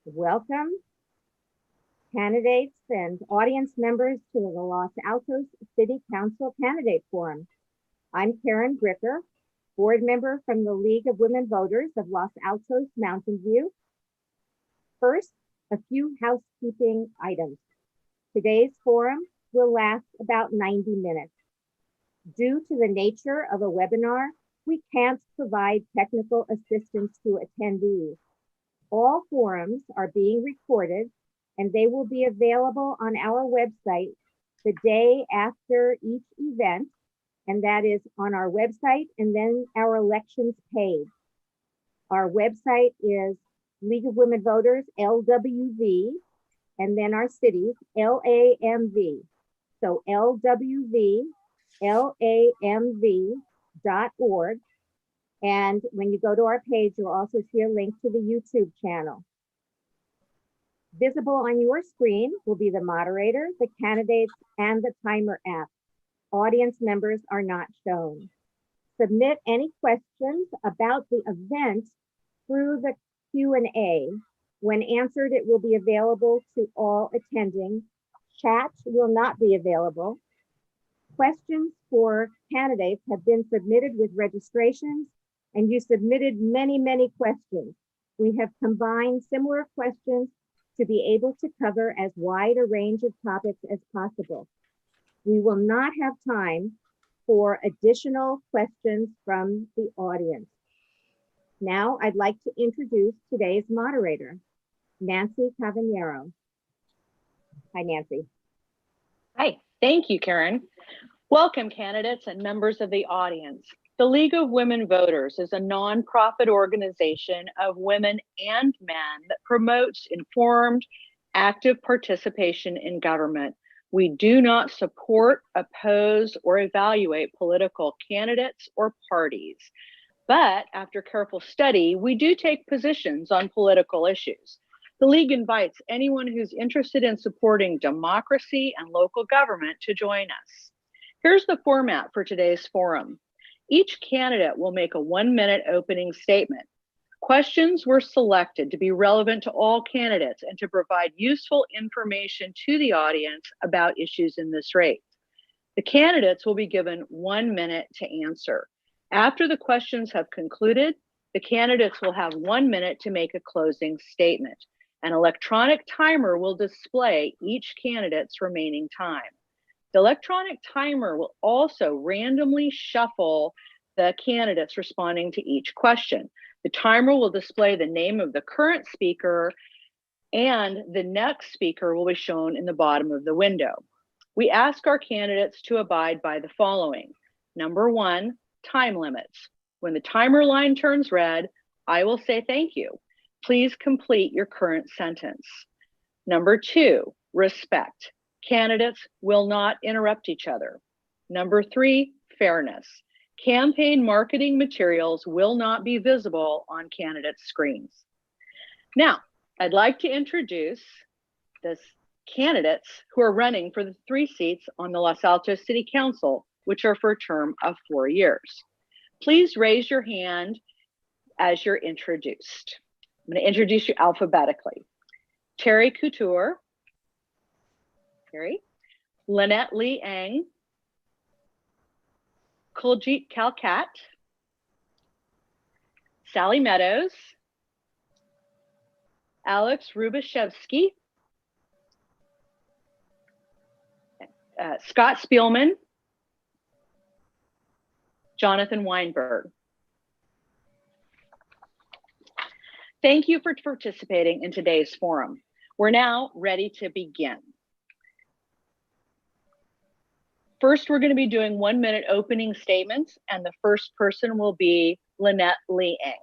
Welcome, candidates and audience members to the Los Altos City Council Candidate Forum. I'm Karen Bricker, board member from the League of Women Voters of Los Altos Mountain View. First, a few housekeeping items. Today's forum will last about 90 minutes. Due to the nature of a webinar, we can't provide technical assistance to attendees. All forums are being recorded and they will be available on our website the day after each event, and that is on our website and then our elections page. Our website is League of Women Voters, LWV, and then our cities, LAMV. So LWVLAMV.org. And when you go to our page, you'll also see a link to the YouTube channel. Visible on your screen will be the moderator, the candidates, and the timer app. Audience members are not shown. Submit any questions about the event through the Q&A. When answered, it will be available to all attending. Chat will not be available. Questions for candidates have been submitted with registrations, and you submitted many questions. We have combined similar questions to be able to cover as wide a range of topics as possible. We will not have time for additional questions from the audience. Now, I'd like to introduce today's moderator, Nancy Cavagnero. Hi, Nancy. Hi, thank you, Karen. Welcome, candidates and members of the audience. The League of Women Voters is a nonprofit organization of women and men that promotes informed, active participation in government. We do not support, oppose, or evaluate political candidates or parties. But after careful study, we do take positions on political issues. The League invites anyone who's interested in supporting democracy and local government to join us. Here's the format for today's forum. Each candidate will make a 1-minute opening statement. Questions were selected to be relevant to all candidates and to provide useful information to the audience about issues in this race. The candidates will be given 1 minute to answer. After the questions have concluded, the candidates will have 1 minute to make a closing statement. An electronic timer will display each candidate's remaining time. The electronic timer will also randomly shuffle the candidates responding to each question. The timer will display the name of the current speaker, and the next speaker will be shown in the bottom of the window. We ask our candidates to abide by the following. Number 1, time limits. When the timer line turns red, I will say thank you. Please complete your current sentence. Number 2, respect. Candidates will not interrupt each other. Number 3, fairness. Campaign marketing materials will not be visible on candidate screens. Now, I'd like to introduce the candidates who are running for the 3 seats on the Los Altos City Council, which are for a term of 4 years. Please raise your hand as you're introduced. I'm going to introduce you alphabetically. Terry Couture, Lynette Lee Eng, Kuljit Kalkat, Sally Meadows, Alex Rubashevsky, Scott Spielman, Jonathan Weinberg. Thank you for participating in today's forum. We're now ready to begin. First, we're going to be doing 1-minute opening statements, and the first person will be Lynette Lee Eng.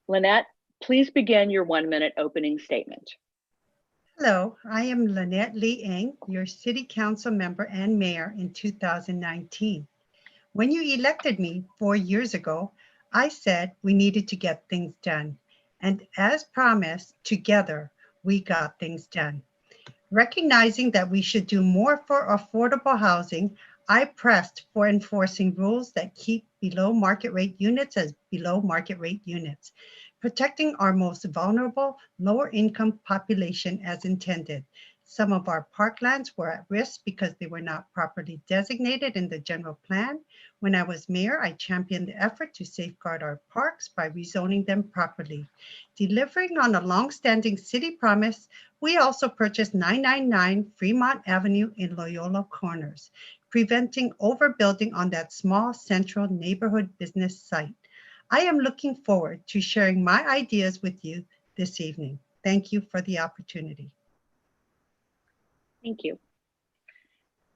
Lynette, please begin your 1-minute opening statement. Hello, I am Lynette Lee Eng, your City Council member and mayor in 2019. When you elected me 4 years ago, I said we needed to get things done. And as promised, together, we got things done. Recognizing that we should do more for affordable housing, I pressed for enforcing rules that keep below market rate units as below market rate units. protecting our most vulnerable, lower income population as intended. Some of our parklands were at risk because they were not properly designated in the general plan. When I was mayor, I championed the effort to safeguard our parks by rezoning them properly. Delivering on a longstanding city promise, we also purchased 999 Fremont Avenue in Loyola Corners, preventing overbuilding on that small central neighborhood business site. I am looking forward to sharing my ideas with you this evening. Thank you for the opportunity. Thank you.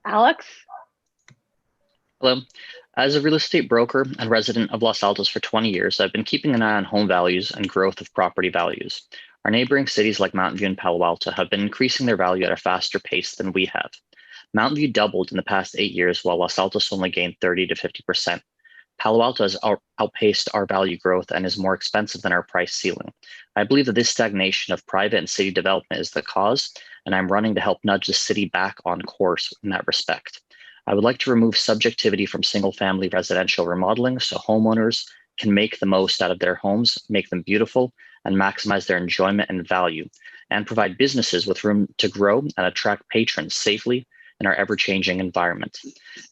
Alex? Hello. As a real estate broker and resident of Los Altos for 20 years, I've been keeping an eye on home values and growth of property values. Our neighboring cities like Mountain View and Palo Alto have been increasing their value at a faster pace than we have. Mountain View doubled in the past 8 years, while Los Altos only gained 30 to 50%. Palo Alto has outpaced our value growth and is more expensive than our price ceiling. I believe that this stagnation of private and city development is the cause, and I'm running to help nudge the city back on course in that respect. I would like to remove subjectivity from single-family residential remodeling so homeowners can make the most out of their homes, make them beautiful, and maximize their enjoyment and value, and provide businesses with room to grow and attract patrons safely in our ever-changing environment.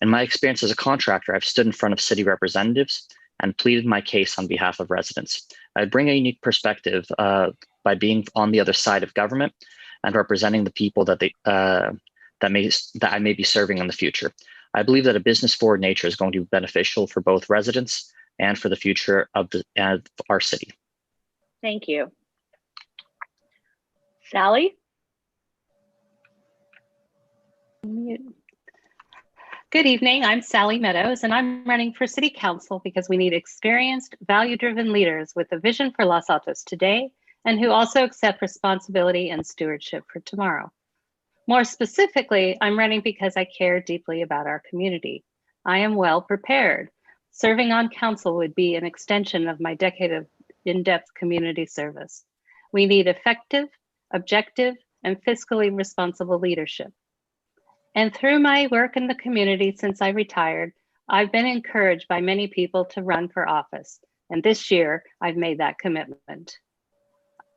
In my experience as a contractor, I've stood in front of city representatives and pleaded my case on behalf of residents. I bring a unique perspective by being on the other side of government and representing the people that I may be serving in the future. I believe that a business-forward nature is going to be beneficial for both residents and for the future of our city. Thank you. Sally? Good evening, I'm Sally Meadows, and I'm running for City Council because we need experienced, value-driven leaders with a vision for Los Altos today and who also accept responsibility and stewardship for tomorrow. More specifically, I'm running because I care deeply about our community. I am well prepared. Serving on council would be an extension of my decade of in-depth community service. We need effective, objective, and fiscally responsible leadership. And through my work in the community since I retired, I've been encouraged by many people to run for office. And this year, I've made that commitment.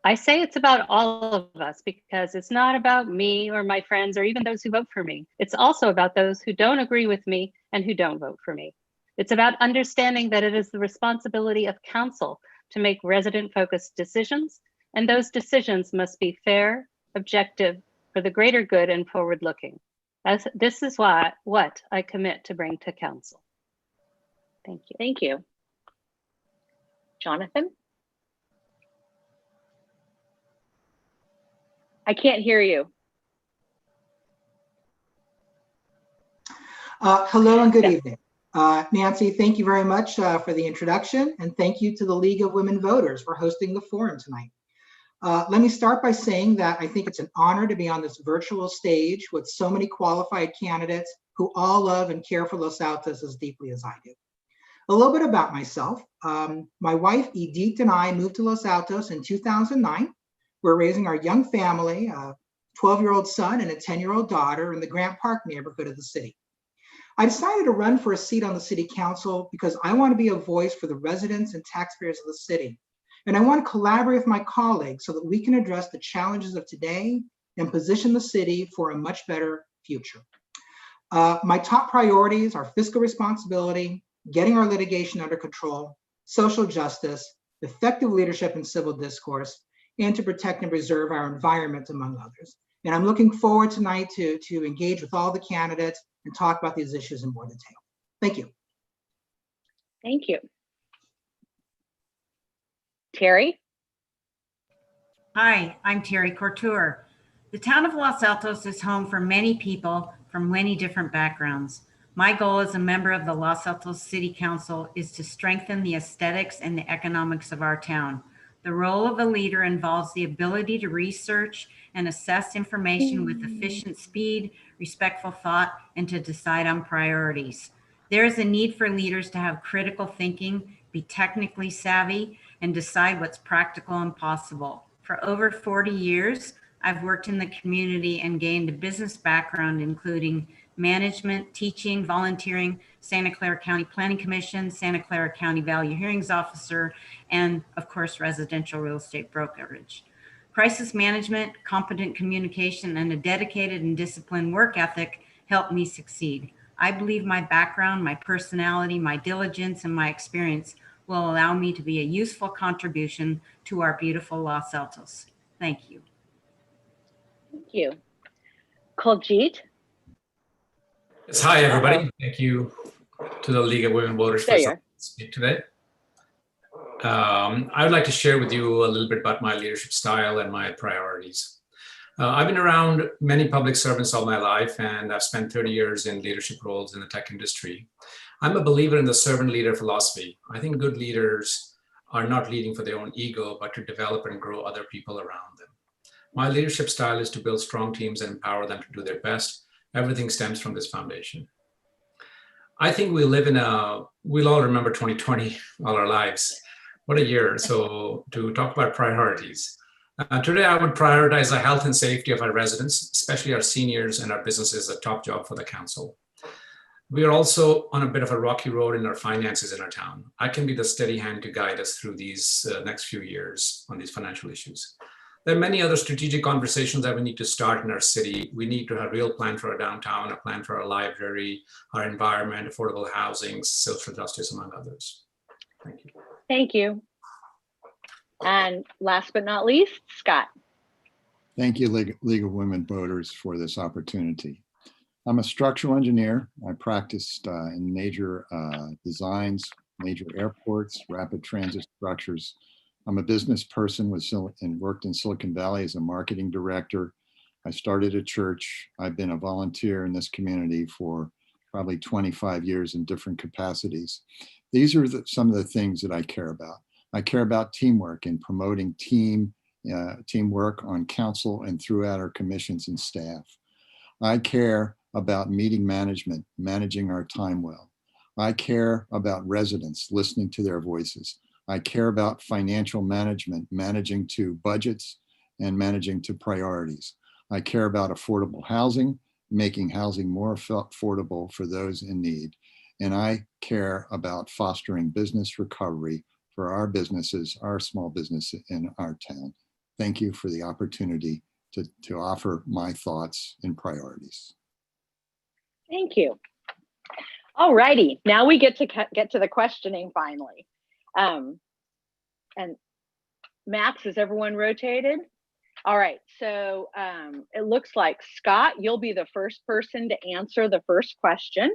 I say it's about all of us because it's not about me or my friends or even those who vote for me. It's also about those who don't agree with me and who don't vote for me. It's about understanding that it is the responsibility of council to make resident-focused decisions, and those decisions must be fair, objective, for the greater good and forward-looking. This is what I commit to bring to council. Thank you. Thank you. Jonathan? I can't hear you. Hello and good evening. Nancy, thank you very much for the introduction, and thank you to the League of Women Voters for hosting the forum tonight. Let me start by saying that I think it's an honor to be on this virtual stage with so many qualified candidates who all love and care for Los Altos as deeply as I do. A little bit about myself. My wife, Edith, and I moved to Los Altos in 2009. We're raising our young family, a 12-year-old son and a 10-year-old daughter in the Grant Park neighborhood of the city. I decided to run for a seat on the city council because I want to be a voice for the residents and taxpayers of the city. And I want to collaborate with my colleagues so that we can address the challenges of today and position the city for a much better future. My top priorities are fiscal responsibility, getting our litigation under control, social justice, effective leadership and civil discourse, and to protect and preserve our environment, among others. And I'm looking forward tonight to engage with all the candidates and talk about these issues in more detail. Thank you. Thank you. Terry? Hi, I'm Terry Couture. The town of Los Altos is home for many people from many different backgrounds. My goal as a member of the Los Altos City Council is to strengthen the aesthetics and the economics of our town. The role of a leader involves the ability to research and assess information with efficient speed, respectful thought, and to decide on priorities. There is a need for leaders to have critical thinking, be technically savvy, and decide what's practical and possible. For over 40 years, I've worked in the community and gained a business background, including management, teaching, volunteering, Santa Clara County Planning Commission, Santa Clara County Value Hearings Officer, and of course, residential real estate brokerage. Crisis management, competent communication, and a dedicated and disciplined work ethic helped me succeed. I believe my background, my personality, my diligence, and my experience will allow me to be a useful contribution to our beautiful Los Altos. Thank you. Thank you. Kuljit? Yes, hi, everybody. Thank you to the League of Women Voters for There you are. speaking today. I would like to share with you a little bit about my leadership style and my priorities. I've been around many public servants all my life, and I've spent 30 years in leadership roles in the tech industry. I'm a believer in the servant leader philosophy. I think good leaders are not leading for their own ego, but to develop and grow other people around them. My leadership style is to build strong teams and empower them to do their best. Everything stems from this foundation. I think we'll all remember 2020 all our lives. What a year. So to talk about priorities. Today, I would prioritize the health and safety of our residents, especially our seniors and our businesses, a top job for the council. We are also on a bit of a rocky road in our finances in our town. I can be the steady hand to guide us through these next few years on these financial issues. There are many other strategic conversations that we need to start in our city. We need to have a real plan for our downtown, a plan for our library, our environment, affordable housing, social justice, among others. Thank you. Thank you. And last but not least, Scott. Thank you, League of Women Voters, for this opportunity. I'm a structural engineer. I practiced in major designs, major airports, rapid transit structures. I'm a business person and worked in Silicon Valley as a marketing director. I started a church. I've been a volunteer in this community for probably 25 years in different capacities. These are some of the things that I care about. I care about teamwork and promoting teamwork on council and throughout our commissions and staff. I care about meeting management, managing our time well. I care about residents, listening to their voices. I care about financial management, managing to budgets and managing to priorities. I care about affordable housing, making housing more affordable for those in need. And I care about fostering business recovery for our businesses, our small business in our town. Thank you for the opportunity to offer my thoughts and priorities. Thank you. All righty, now we get to the questioning finally. And Max, is everyone rotated? All right, so it looks like Scott, you'll be the first person to answer the first question.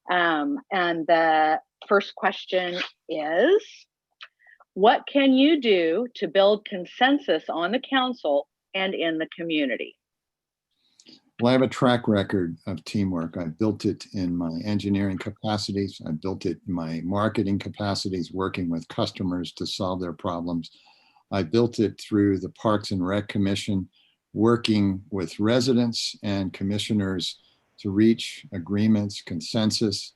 And the first question is, what can you do to build consensus on the council and in the community? Well, I have a track record of teamwork. I've built it in my engineering capacities. I've built it in my marketing capacities, working with customers to solve their problems. I built it through the Parks and Rec Commission, working with residents and commissioners to reach agreements, consensus.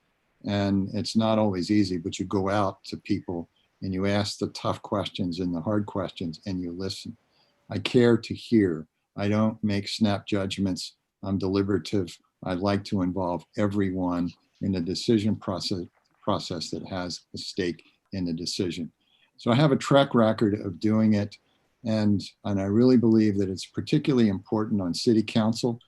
And it's not always easy, but you go out to people and you ask the tough questions and the hard questions and you listen. I care to hear. I don't make snap judgments. I'm deliberative. I like to involve everyone in the decision process that has a stake in the decision. So I have a track record of doing it. And I really believe that it's particularly important on city council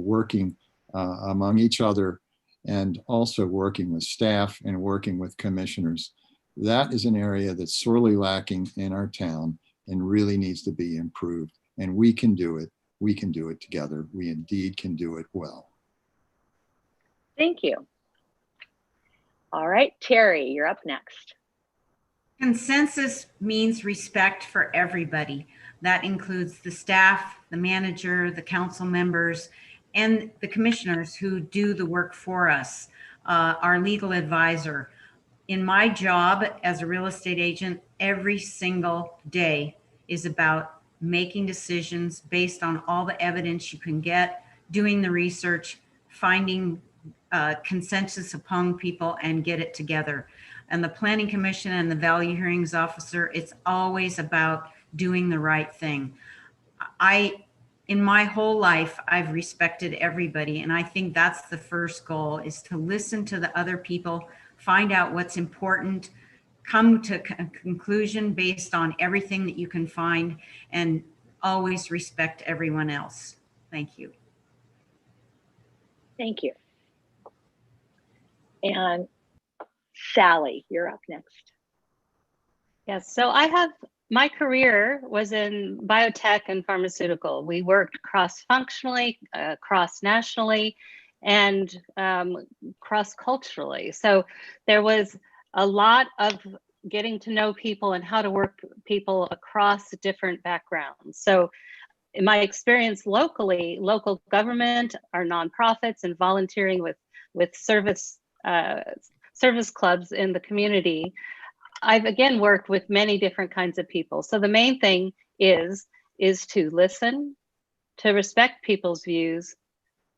working among each other and also working with staff and working with commissioners. That is an area that's sorely lacking in our town and really needs to be improved. And we can do it. We can do it together. We indeed can do it well. Thank you. All right, Terry, you're up next. Consensus means respect for everybody. That includes the staff, the manager, the council members, and the commissioners who do the work for us, our legal advisor. In my job as a real estate agent, every single day is about making decisions based on all the evidence you can get, doing the research, finding consensus among people and get it together. And the Planning Commission and the Value Hearings Officer, it's always about doing the right thing. I In my whole life, I've respected everybody. And I think that's the first goal, is to listen to the other people, find out what's important, come to a conclusion based on everything that you can find, and always respect everyone else. Thank you. Thank you. And Sally, you're up next. Yes, so my career was in biotech and pharmaceutical. We worked cross-functionally, cross-nationally, and cross-culturally. So there was a lot of getting to know people and how to work with people across different backgrounds. So in my experience locally, local government, our nonprofits, and volunteering with service clubs in the community, I've again worked with many different kinds of people. So the main thing is to listen, to respect people's views,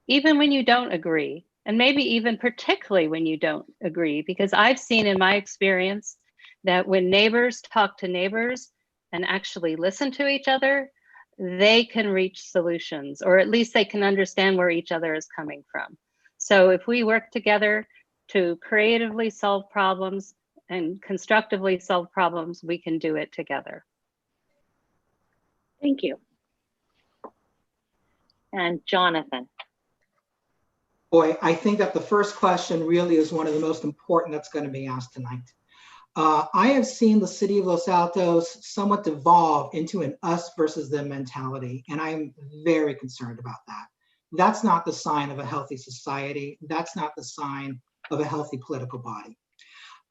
even when you don't agree, and maybe even particularly when you don't agree, because I've seen in my experience that when neighbors talk to neighbors and actually listen to each other, they can reach solutions, or at least they can understand where each other is coming from. So if we work together to creatively solve problems and constructively solve problems, we can do it together. Thank you. And Jonathan. Boy, I think that the first question really is one of the most important that's going to be asked tonight. I have seen the city of Los Altos somewhat devolve into an us versus them mentality, and I'm very concerned about that. That's not the sign of a healthy society. That's not the sign of a healthy political body.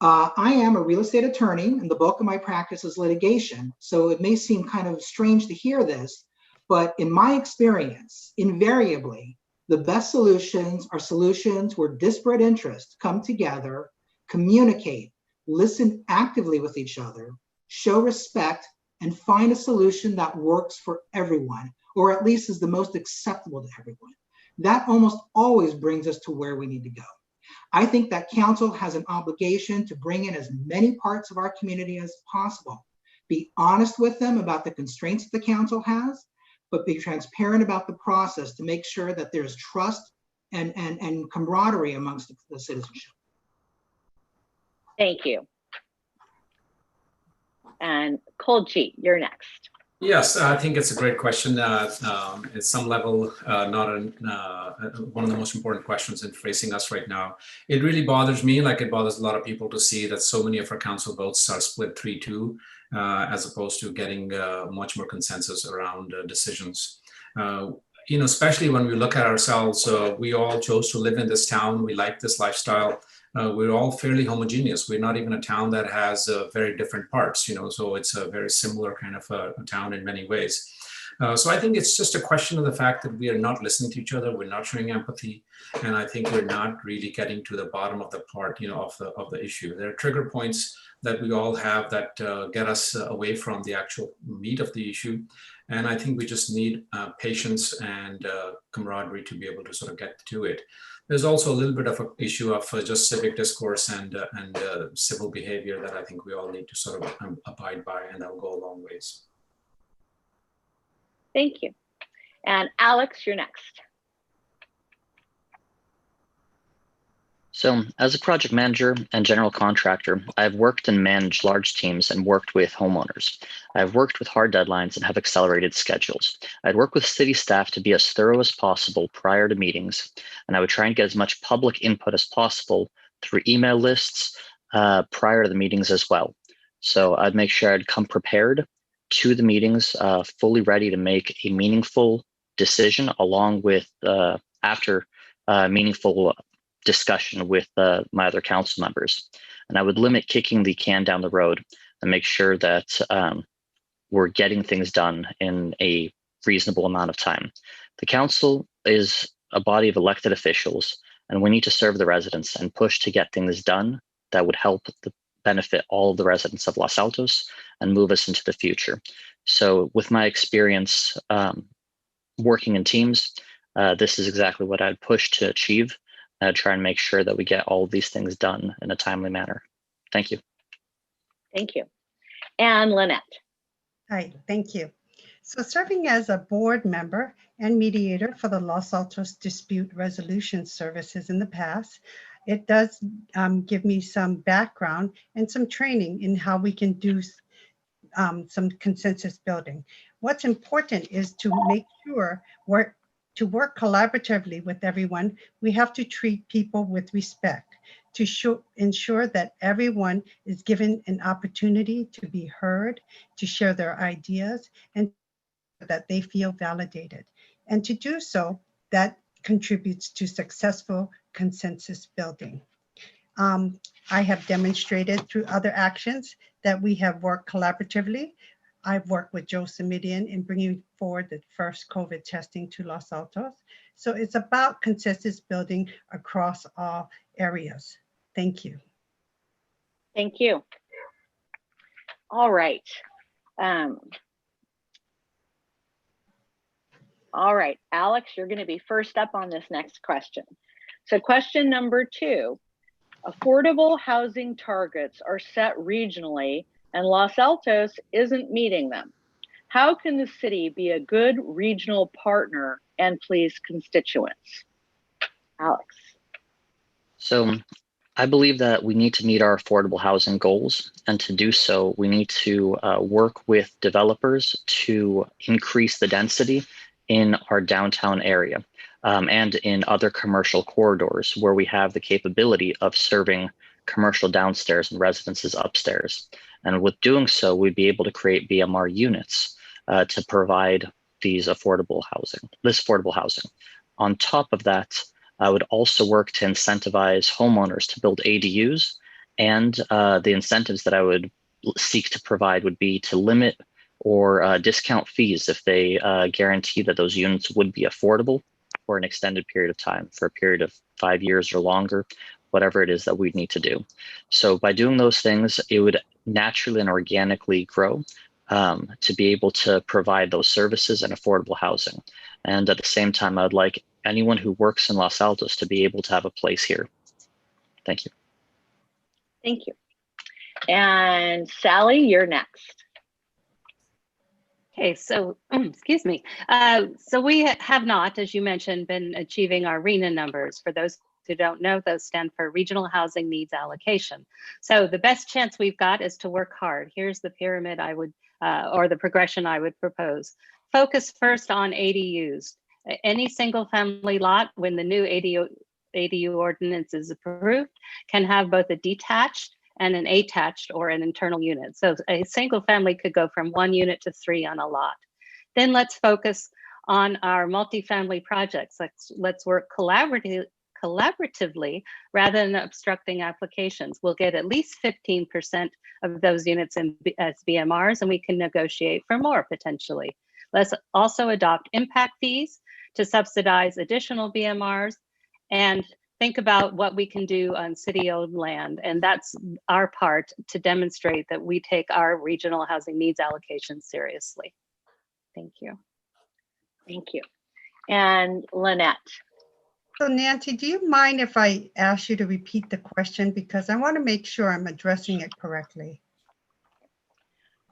I am a real estate attorney, and the bulk of my practice is litigation. So it may seem kind of strange to hear this, but in my experience, invariably, the best solutions are solutions where disparate interests come together, communicate, listen actively with each other, show respect, and find a solution that works for everyone, or at least is the most acceptable to everyone. That almost always brings us to where we need to go. I think that council has an obligation to bring in as many parts of our community as possible. Be honest with them about the constraints the council has, but be transparent about the process to make sure that there's trust and camaraderie amongst the citizenship. Thank you. And Kolji, you're next. Yes, I think it's a great question. At some level, one of the most important questions in facing us right now. It really bothers me, like it bothers a lot of people, to see that so many of our council votes are split 3-2, as opposed to getting much more consensus around decisions. Especially when we look at ourselves, we all chose to live in this town. We like this lifestyle. We're all fairly homogeneous. We're not even a town that has very different parts, so it's a very similar kind of a town in many ways. So I think it's just a question of the fact that we are not listening to each other. We're not showing empathy. And I think we're not really getting to the bottom of the part, of the issue. There are trigger points that we all have that get us away from the actual meat of the issue. And I think we just need patience and camaraderie to be able to sort of get to it. There's also a little bit of an issue of just civic discourse and civil behavior that I think we all need to sort of abide by, and that'll go a long ways. Thank you. And Alex, you're next. So as a project manager and general contractor, I've worked and managed large teams and worked with homeowners. I've worked with hard deadlines and have accelerated schedules. I'd work with city staff to be as thorough as possible prior to meetings, and I would try and get as much public input as possible through email lists prior to the meetings as well. So I'd make sure I'd come prepared to the meetings, fully ready to make a meaningful decision along with after meaningful discussion with my other council members. And I would limit kicking the can down the road and make sure that we're getting things done in a reasonable amount of time. The council is a body of elected officials, and we need to serve the residents and push to get things done that would help benefit all of the residents of Los Altos and move us into the future. So with my experience working in teams, this is exactly what I'd push to achieve. Try and make sure that we get all of these things done in a timely manner. Thank you. Thank you. And Lynette. Hi, thank you. So serving as a board member and mediator for the Los Altos Dispute Resolution Services in the past, it does give me some background and some training in how we can do some consensus building. What's important is to make sure to work collaboratively with everyone, we have to treat people with respect to ensure that everyone is given an opportunity to be heard, to share their ideas, and that they feel validated. And to do so, that contributes to successful consensus building. I have demonstrated through other actions that we have worked collaboratively. I've worked with Joe Simidian in bringing forward the first COVID testing to Los Altos. So it's about consensus building across all areas. Thank you. Thank you. All right. All right, Alex, you're going to be first up on this next question. So question number 2, affordable housing targets are set regionally and Los Altos isn't meeting them. How can the city be a good regional partner and please constituents? Alex. So I believe that we need to meet our affordable housing goals. And to do so, we need to work with developers to increase the density in our downtown area and in other commercial corridors where we have the capability of serving commercial downstairs and residences upstairs. And with doing so, we'd be able to create BMR units to provide this affordable housing. On top of that, I would also work to incentivize homeowners to build ADUs, and the incentives that I would seek to provide would be to limit or discount fees if they guarantee that those units would be affordable for an extended period of time, for a period of 5 years or longer, whatever it is that we need to do. So by doing those things, it would naturally and organically grow to be able to provide those services and affordable housing. And at the same time, I would like anyone who works in Los Altos to be able to have a place here. Thank you. Thank you. And Sally, you're next. Okay, so excuse me. So we have not, as you mentioned, been achieving our RHNA numbers. For those who don't know, those stand for Regional Housing Needs Allocation. So the best chance we've got is to work hard. Here's the pyramid I would, or the progression I would propose. Focus first on ADUs. Any single family lot, when the new ADU ordinance is approved, can have both a detached and an attached or an internal unit. So a single family could go from 1 unit to 3 on a lot. Then let's focus on our multifamily projects. Let's work collaboratively rather than obstructing applications. We'll get at least 15% of those units as BMRs, and we can negotiate for more potentially. Let's also adopt impact fees to subsidize additional BMRs and think about what we can do on city-owned land. And that's our part to demonstrate that we take our regional housing needs allocation seriously. Thank you. Thank you. And Lynette. So Nancy, do you mind if I ask you to repeat the question? Because I want to make sure I'm addressing it correctly.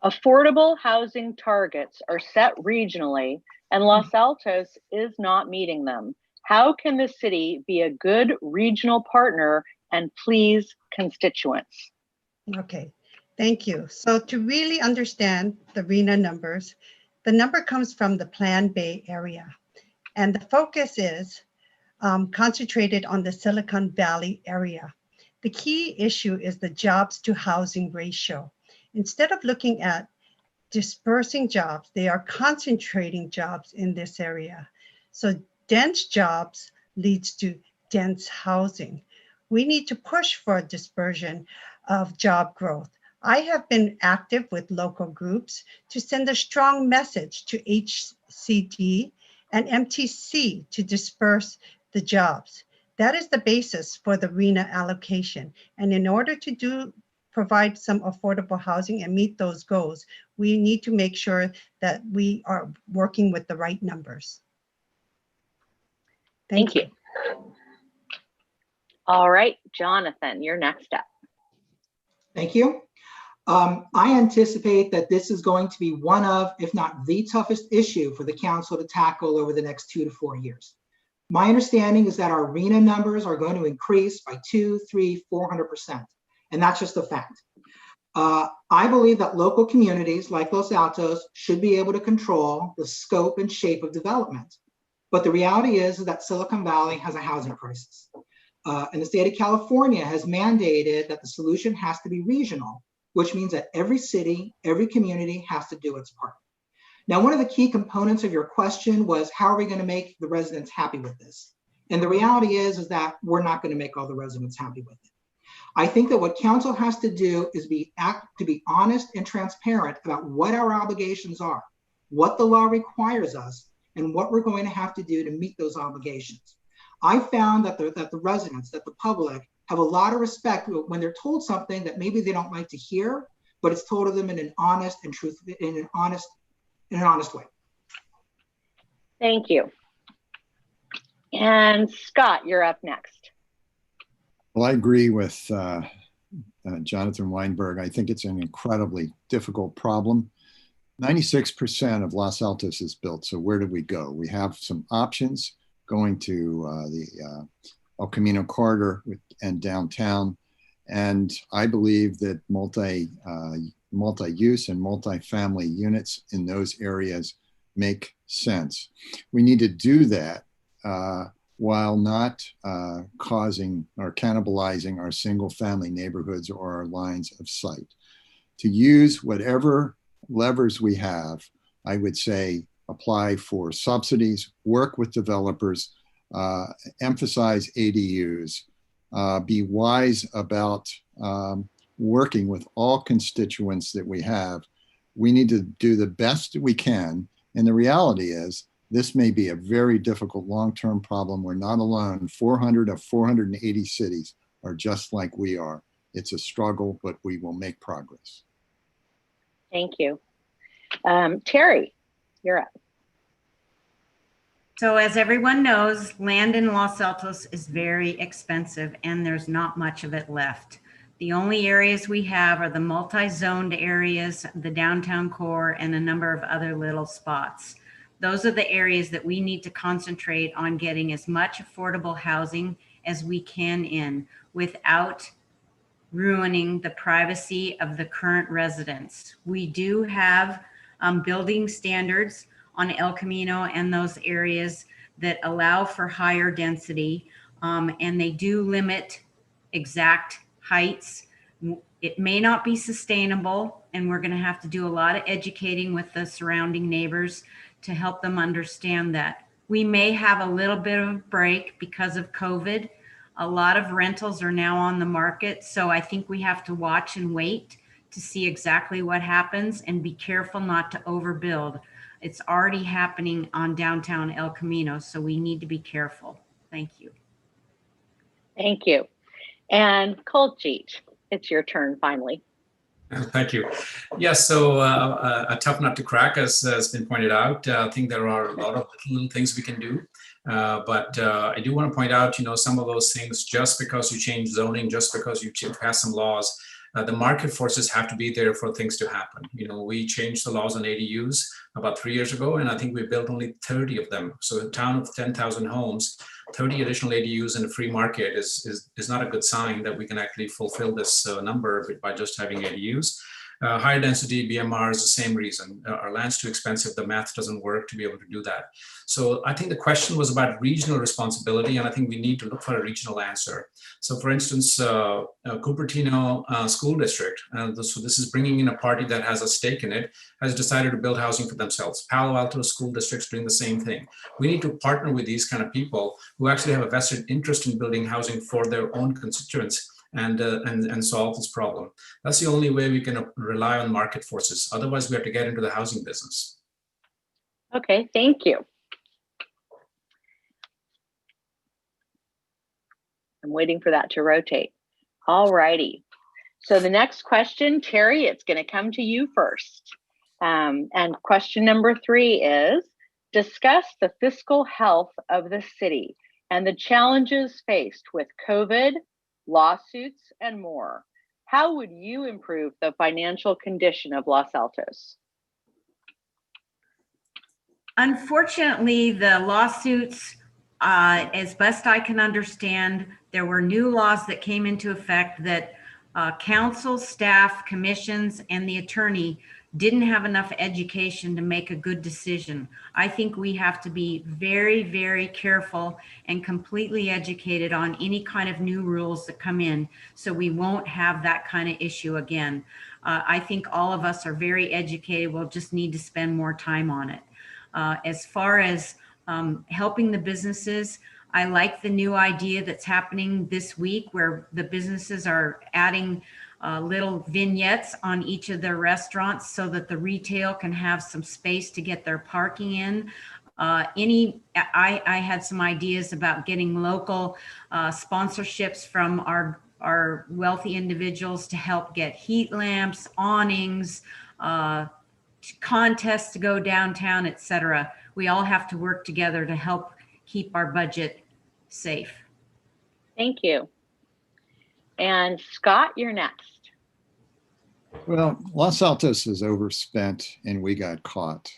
Affordable housing targets are set regionally and Los Altos is not meeting them. How can the city be a good regional partner and please constituents? Okay, thank you. So to really understand the RHNA numbers, the number comes from the Plan Bay area. And the focus is concentrated on the Silicon Valley area. The key issue is the jobs to housing ratio. Instead of looking at dispersing jobs, they are concentrating jobs in this area. So dense jobs leads to dense housing. We need to push for dispersion of job growth. I have been active with local groups to send a strong message to HCD and MTC to disperse the jobs. That is the basis for the RHNA allocation. And in order to provide some affordable housing and meet those goals, we need to make sure that we are working with the right numbers. Thank you. All right, Jonathan, you're next up. Thank you. I anticipate that this is going to be one of, if not the toughest issue for the council to tackle over the next 2 to 4 years. My understanding is that our RENA numbers are going to increase by 200, 300, 400%. And that's just a fact. I believe that local communities like Los Altos should be able to control the scope and shape of development. But the reality is that Silicon Valley has a housing crisis. And the state of California has mandated that the solution has to be regional, which means that every city, every community has to do its part. Now, one of the key components of your question was, how are we going to make the residents happy with this? And the reality is that we're not going to make all the residents happy with it. I think that what council has to do is be honest and transparent about what our obligations are, what the law requires us, and what we're going to have to do to meet those obligations. I found that the residents, that the public have a lot of respect when they're told something that maybe they don't like to hear, but it's told to them in an honest and in an honest way. Thank you. And Scott, you're up next. Well, I agree with Jonathan Weinberg. I think it's an incredibly difficult problem. 96% of Los Altos is built. So where do we go? We have some options going to the El Camino corridor and downtown. And I believe that multi-use and multi-family units in those areas make sense. We need to do that while not causing or cannibalizing our single family neighborhoods or our lines of sight. To use whatever levers we have, I would say apply for subsidies, work with developers, emphasize ADUs, be wise about working with all constituents that we have. We need to do the best we can. And the reality is, this may be a very difficult long-term problem. We're not alone. 400 of 480 cities are just like we are. It's a struggle, but we will make progress. Thank you. Terry, you're up. So as everyone knows, land in Los Altos is very expensive and there's not much of it left. The only areas we have are the multi-zoned areas, the downtown core, and a number of other little spots. Those are the areas that we need to concentrate on getting as much affordable housing as we can in without ruining the privacy of the current residents. We do have building standards on El Camino and those areas that allow for higher density, and they do limit exact heights. It may not be sustainable, and we're going to have to do a lot of educating with the surrounding neighbors to help them understand that. We may have a little bit of a break because of COVID. A lot of rentals are now on the market, so I think we have to watch and wait to see exactly what happens and be careful not to overbuild. It's already happening on downtown El Camino, so we need to be careful. Thank you. Thank you. And Koljeet, it's your turn finally. Thank you. Yes, so a tough nut to crack, as has been pointed out. I think there are a lot of little things we can do. But I do want to point out, some of those things, just because you change zoning, just because you pass some laws, the market forces have to be there for things to happen. We changed the laws on ADUs about 3 years ago, and I think we built only 30 of them. So a town of 10,000 homes, 30 additional ADUs in a free market is not a good sign that we can actually fulfill this number by just having ADUs. Higher density BMR is the same reason. Our land's too expensive. The math doesn't work to be able to do that. So I think the question was about regional responsibility, and I think we need to look for a regional answer. So for instance, Cupertino School District, so this is bringing in a party that has a stake in it, has decided to build housing for themselves. Palo Alto School District's doing the same thing. We need to partner with these kind of people who actually have a vested interest in building housing for their own constituents and solve this problem. That's the only way we can rely on market forces. Otherwise, we have to get into the housing business. Okay, thank you. I'm waiting for that to rotate. All righty. So the next question, Terry, it's going to come to you first. And question number 3 is, discuss the fiscal health of the city and the challenges faced with COVID, lawsuits, and more. How would you improve the financial condition of Los Altos? Unfortunately, the lawsuits, as best I can understand, there were new laws that came into effect that council, staff, commissions, and the attorney didn't have enough education to make a good decision. I think we have to be very, very careful and completely educated on any kind of new rules that come in, so we won't have that kind of issue again. I think all of us are very educated. We'll just need to spend more time on it. As far as helping the businesses, I like the new idea that's happening this week where the businesses are adding little vignettes on each of their restaurants so that the retail can have some space to get their parking in. I had some ideas about getting local sponsorships from our wealthy individuals to help get heat lamps, awnings, contests to go downtown, etc. We all have to work together to help keep our budget safe. Thank you. And Scott, you're next. Well, Los Altos is overspent and we got caught.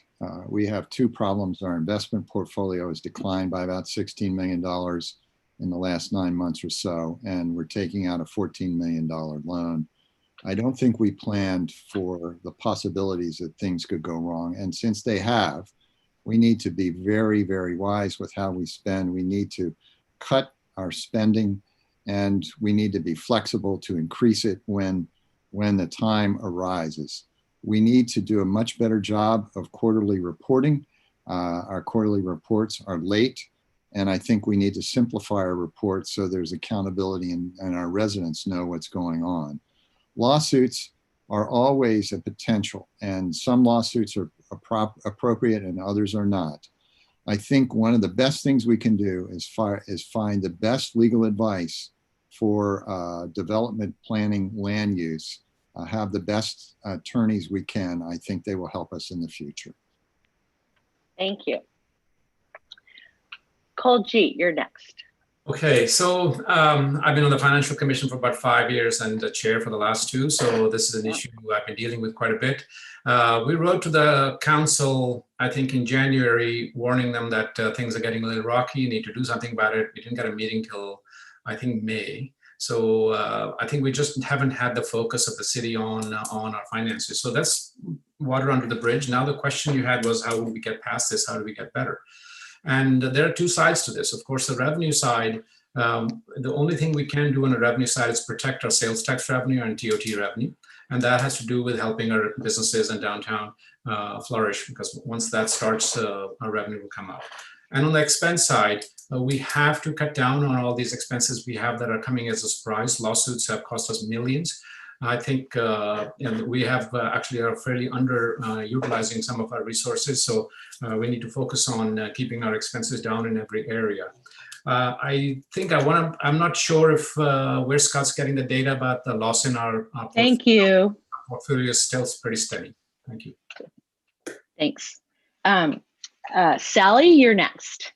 We have two problems. Our investment portfolio has declined by about $16 million in the last 9 months or so, and we're taking out a $14 million loan. I don't think we planned for the possibilities that things could go wrong. And since they have, we need to be very, very wise with how we spend. We need to cut our spending, and we need to be flexible to increase it when the time arises. We need to do a much better job of quarterly reporting. Our quarterly reports are late, and I think we need to simplify our reports so there's accountability and our residents know what's going on. Lawsuits are always a potential, and some lawsuits are appropriate and others are not. I think one of the best things we can do is find the best legal advice for development planning, land use, have the best attorneys we can. I think they will help us in the future. Thank you. Koljeet, you're next. Okay, so I've been on the Financial Commission for about 5 years and the chair for the last 2. So this is an issue I've been dealing with quite a bit. We wrote to the council, I think in January, warning them that things are getting a little rocky, you need to do something about it. We didn't get a meeting till, I think, May. So I think we just haven't had the focus of the city on our finances. So that's water under the bridge. Now the question you had was, how would we get past this? How do we get better? And there are two sides to this. Of course, the revenue side, the only thing we can do on the revenue side is protect our sales tax revenue and TOT revenue. And that has to do with helping our businesses in downtown flourish, because once that starts, our revenue will come up. And on the expense side, we have to cut down on all these expenses we have that are coming as a surprise. Lawsuits have cost us millions. I think we have actually are fairly underutilizing some of our resources. So we need to focus on keeping our expenses down in every area. I think I'm not sure if where Scott's getting the data about the loss in our Thank you. Our portfolio is still pretty steady. Thank you. Thanks. Sally, you're next.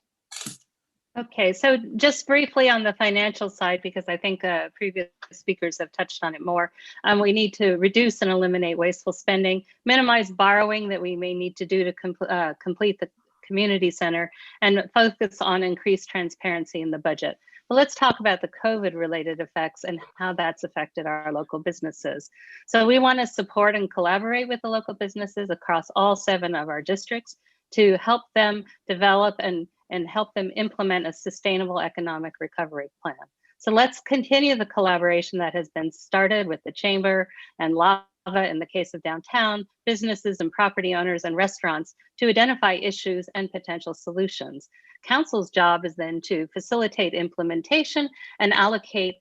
Okay, so just briefly on the financial side, because I think previous speakers have touched on it more, we need to reduce and eliminate wasteful spending, minimize borrowing that we may need to do to complete the community center, and focus on increased transparency in the budget. But let's talk about the COVID-related effects and how that's affected our local businesses. So we want to support and collaborate with the local businesses across all 7 of our districts to help them develop and help them implement a sustainable economic recovery plan. So let's continue the collaboration that has been started with the Chamber and LAVA in the case of downtown, businesses and property owners and restaurants to identify issues and potential solutions. Council's job is then to facilitate implementation and allocate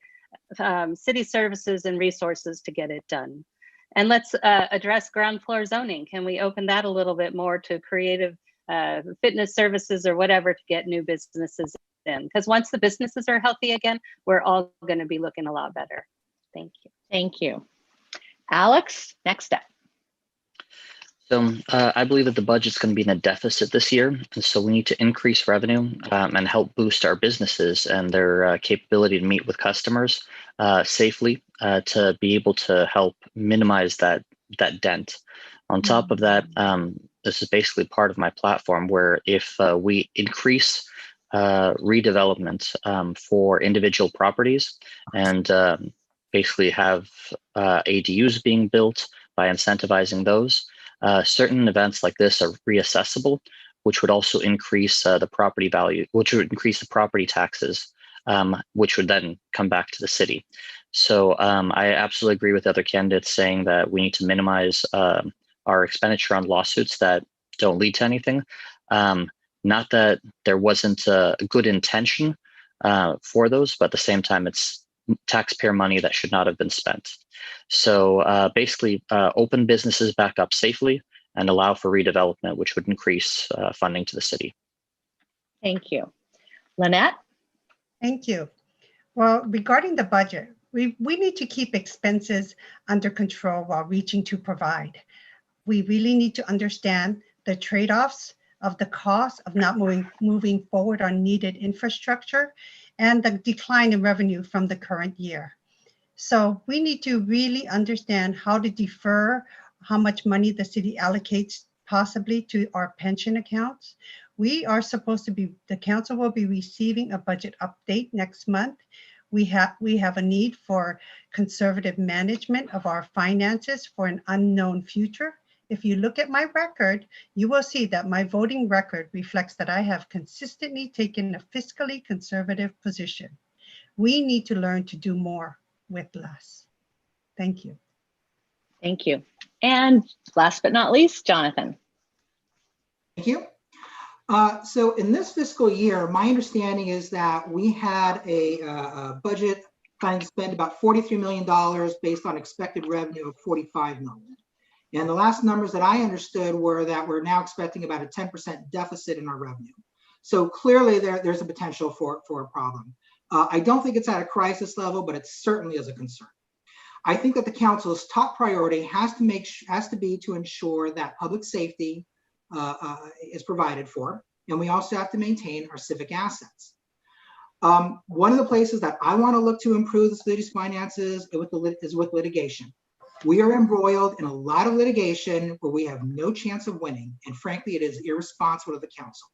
city services and resources to get it done. And let's address ground floor zoning. Can we open that a little bit more to creative fitness services or whatever to get new businesses in? Because once the businesses are healthy again, we're all going to be looking a lot better. Thank you. Thank you. Alex, next up. So I believe that the budget's going to be in a deficit this year. And so we need to increase revenue and help boost our businesses and their capability to meet with customers safely to be able to help minimize that dent. On top of that, this is basically part of my platform where if we increase redevelopment for individual properties and basically have ADUs being built by incentivizing those, certain events like this are reassessable, which would also increase the property value, which would increase the property taxes, which would then come back to the city. So I absolutely agree with other candidates saying that we need to minimize our expenditure on lawsuits that don't lead to anything. Not that there wasn't a good intention for those, but at the same time, it's taxpayer money that should not have been spent. So basically, open businesses back up safely and allow for redevelopment, which would increase funding to the city. Thank you. Lynette? Thank you. Well, regarding the budget, we need to keep expenses under control while reaching to provide. We really need to understand the trade-offs of the cost of not moving forward on needed infrastructure and the decline in revenue from the current year. So we need to really understand how to defer how much money the city allocates possibly to our pension accounts. We are supposed to be, the council will be receiving a budget update next month. We have a need for conservative management of our finances for an unknown future. If you look at my record, you will see that my voting record reflects that I have consistently taken a fiscally conservative position. We need to learn to do more with less. Thank you. Thank you. And last but not least, Jonathan. Thank you. So in this fiscal year, my understanding is that we had a budget planning to spend about $43 million based on expected revenue of $45 million. And the last numbers that I understood were that we're now expecting about a 10% deficit in our revenue. So clearly there's a potential for a problem. I don't think it's at a crisis level, but it certainly is a concern. I think that the council's top priority has to be to ensure that public safety is provided for, and we also have to maintain our civic assets. One of the places that I want to look to improve the city's finances is with litigation. We are embroiled in a lot of litigation where we have no chance of winning, and frankly, it is irresponsible of the council.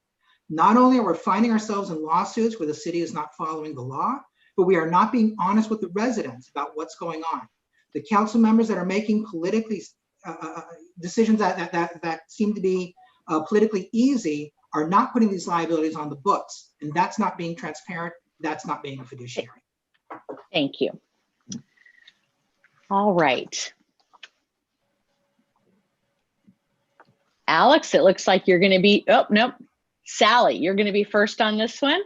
Not only are we finding ourselves in lawsuits where the city is not following the law, but we are not being honest with the residents about what's going on. The council members that are making politically decisions that seem to be politically easy are not putting these liabilities on the books, and that's not being transparent. That's not being a fiduciary. Thank you. All right. Alex, it looks like you're going to be, oh, nope. Sally, you're going to be first on this one.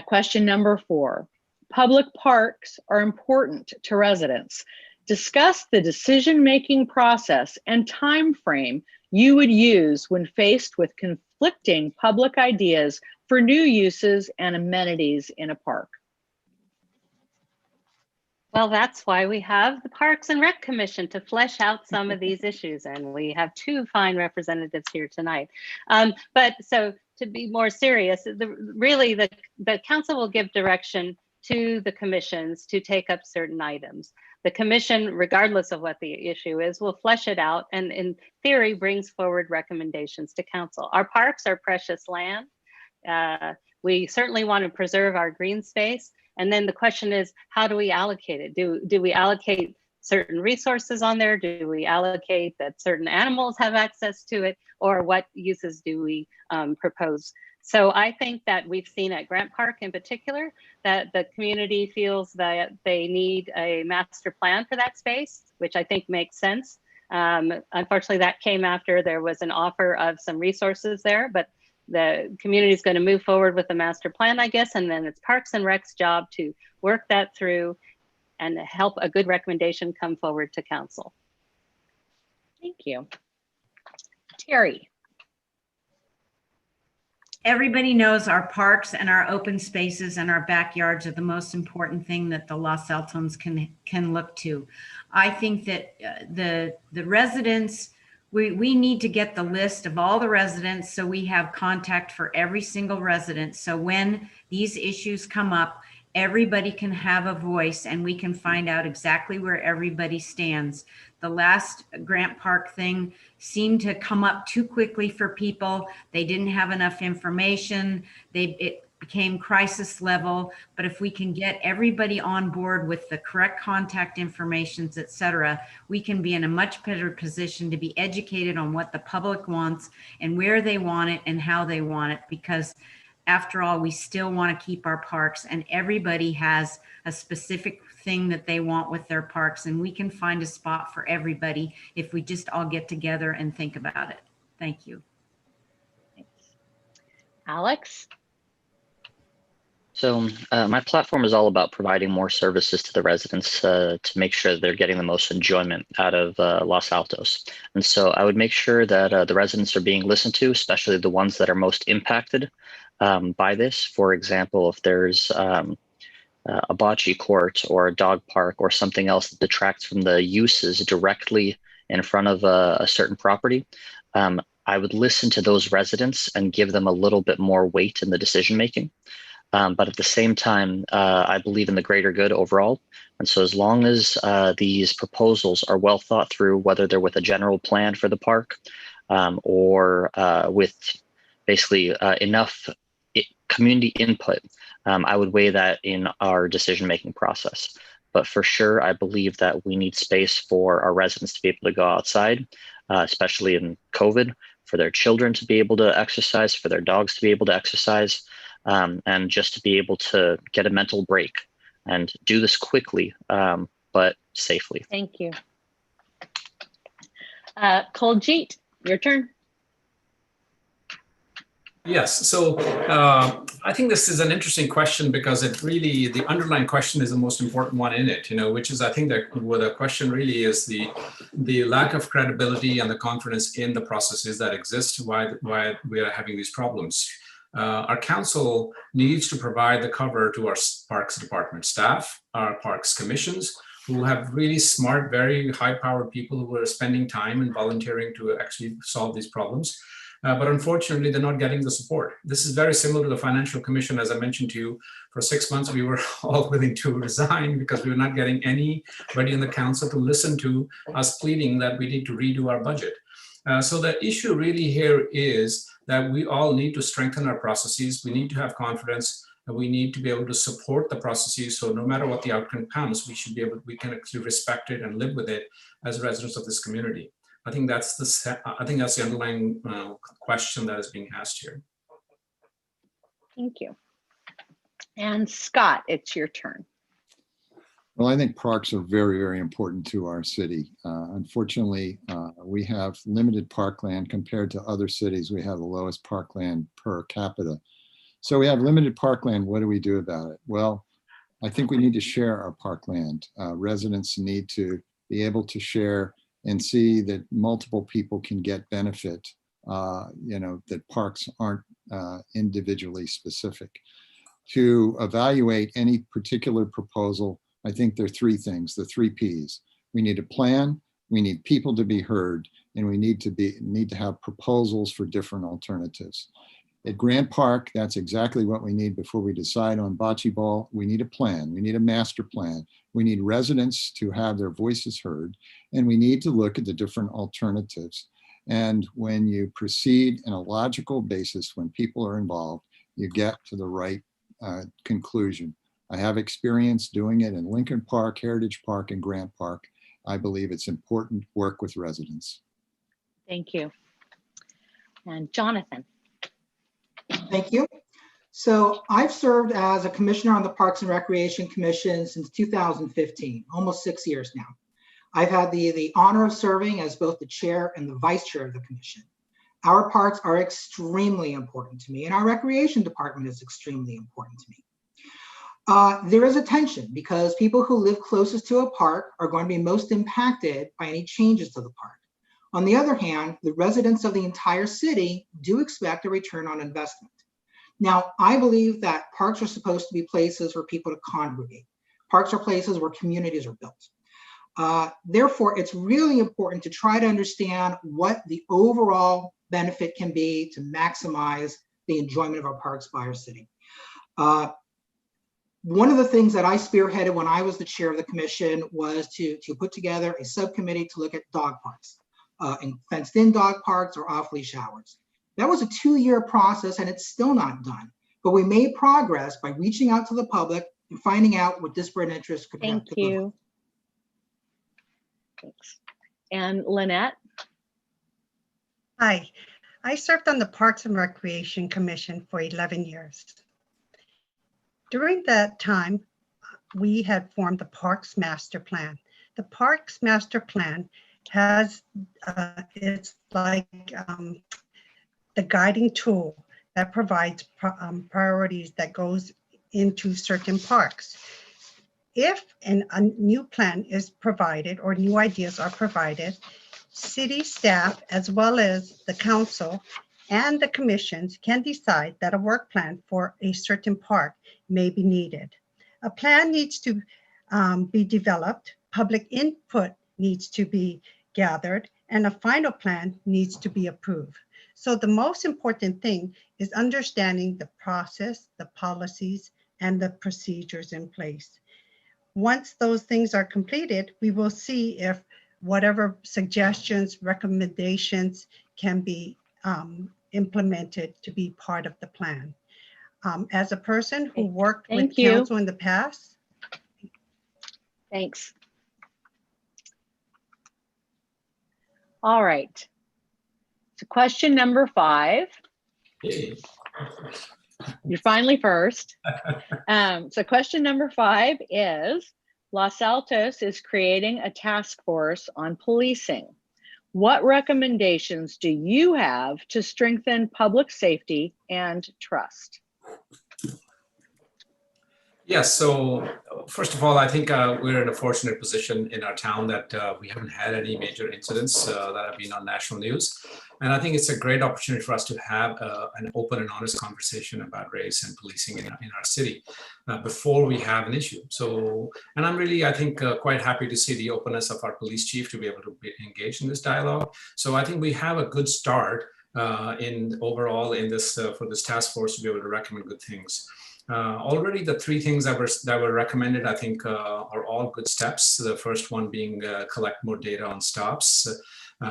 Question number 4. Public parks are important to residents. Discuss the decision-making process and time frame you would use when faced with conflicting public ideas for new uses and amenities in a park. Well, that's why we have the Parks and Rec Commission to flesh out some of these issues. And we have 2 fine representatives here tonight. But so to be more serious, really the council will give direction to the commissions to take up certain items. The commission, regardless of what the issue is, will flesh it out and in theory brings forward recommendations to council. Our parks are precious land. We certainly want to preserve our green space. And then the question is, how do we allocate it? Do we allocate certain resources on there? Do we allocate that certain animals have access to it? Or what uses do we propose? So I think that we've seen at Grant Park in particular, that the community feels that they need a master plan for that space, which I think makes sense. Unfortunately, that came after there was an offer of some resources there, but the community is going to move forward with the master plan, I guess, and then it's Parks and Rec's job to work that through and help a good recommendation come forward to council. Thank you. Terry. Everybody knows our parks and our open spaces and our backyards are the most important thing that the Los Altos can look to. I think that the residents we need to get the list of all the residents so we have contact for every single resident. So when these issues come up, everybody can have a voice and we can find out exactly where everybody stands. The last Grant Park thing seemed to come up too quickly for people. They didn't have enough information. It became crisis level. But if we can get everybody on board with the correct contact informations, et cetera, we can be in a much better position to be educated on what the public wants and where they want it and how they want it. Because after all, we still want to keep our parks, and everybody has a specific thing that they want with their parks, and we can find a spot for everybody if we just all get together and think about it. Thank you. Thanks. Alex? So my platform is all about providing more services to the residents to make sure that they're getting the most enjoyment out of Los Altos. And so I would make sure that the residents are being listened to, especially the ones that are most impacted by this. For example, if there's a bocce court or a dog park or something else that detracts from the uses directly in front of a certain property, I would listen to those residents and give them a little bit more weight in the decision making. But at the same time, I believe in the greater good overall. And so as long as these proposals are well thought through, whether they're with a general plan for the park or with basically enough community input, I would weigh that in our decision-making process. But for sure, I believe that we need space for our residents to be able to go outside, especially in COVID, for their children to be able to exercise, for their dogs to be able to exercise, and just to be able to get a mental break and do this quickly, but safely. Thank you. Kuljit, your turn. Yes, so I think this is an interesting question because it really, the underlying question is the most important one in it, which is, I think that what the question really is the lack of credibility and the confidence in the processes that exist, why we are having these problems. Our council needs to provide the cover to our parks department staff, our parks commissions, who have really smart, very high-powered people who are spending time and volunteering to actually solve these problems. But unfortunately, they're not getting the support. This is very similar to the Financial Commission. As I mentioned to you, for 6 months, we were all willing to resign because we were not getting anybody in the council to listen to us pleading that we need to redo our budget. So the issue really here is that we all need to strengthen our processes. We need to have confidence, and we need to be able to support the processes. So no matter what the outcome comes, we can actually respect it and live with it as residents of this community. I think that's the underlying question that is being asked here. Thank you. And Scott, it's your turn. Well, I think parks are very, very important to our city. Unfortunately, we have limited parkland compared to other cities. We have the lowest parkland per capita. So we have limited parkland. What do we do about it? Well, I think we need to share our parkland. Residents need to be able to share and see that multiple people can get benefit, that parks aren't individually specific. To evaluate any particular proposal, I think there are three things, the 3 Ps. We need a plan, we need people to be heard, and we need to have proposals for different alternatives. At Grant Park, that's exactly what we need before we decide on bocce ball. We need a plan, we need a master plan. We need residents to have their voices heard, and we need to look at the different alternatives. And when you proceed in a logical basis, when people are involved, you get to the right conclusion. I have experience doing it in Lincoln Park, Heritage Park, and Grant Park. I believe it's important to work with residents. Thank you. And Jonathan. Thank you. So I've served as a commissioner on the Parks and Recreation Commission since 2015, almost 6 years now. I've had the honor of serving as both the chair and the vice chair of the commission. Our parks are extremely important to me, and our recreation department is extremely important to me. There is a tension because people who live closest to a park are going to be most impacted by any changes to the park. On the other hand, the residents of the entire city do expect a return on investment. Now, I believe that parks are supposed to be places for people to congregate. Parks are places where communities are built. Therefore, it's really important to try to understand what the overall benefit can be to maximize the enjoyment of our parks by our city. One of the things that I spearheaded when I was the chair of the commission was to put together a subcommittee to look at dog parks, and fenced-in dog parks or off-leash hours. That was a 2-year process, and it's still not done. But we made progress by reaching out to the public and finding out what disparate interests could Thank you. Thanks. And Lynette? Hi, I served on the Parks and Recreation Commission for 11 years. During that time, we had formed the Parks Master Plan. The Parks Master Plan has, it's like the guiding tool that provides priorities that goes into certain parks. If a new plan is provided or new ideas are provided, city staff, as well as the council and the commissions, can decide that a work plan for a certain park may be needed. A plan needs to be developed, public input needs to be gathered, and a final plan needs to be approved. So the most important thing is understanding the process, the policies, and the procedures in place. Once those things are completed, we will see if whatever suggestions, recommendations can be implemented to be part of the plan. As a person who worked with council in the past. Thanks. All right. So question number 5. Hey. You're finally first. So question number 5 is, Los Altos is creating a task force on policing. What recommendations do you have to strengthen public safety and trust? Yes, so first of all, I think we're in a fortunate position in our town that we haven't had any major incidents that have been on national news. And I think it's a great opportunity for us to have an open and honest conversation about race and policing in our city before we have an issue. So, and I'm really, I think, quite happy to see the openness of our police chief to be able to be engaged in this dialogue. So I think we have a good start overall in this for this task force to be able to recommend good things. Already the 3 things that were recommended, I think, are all good steps. The first one being collect more data on stops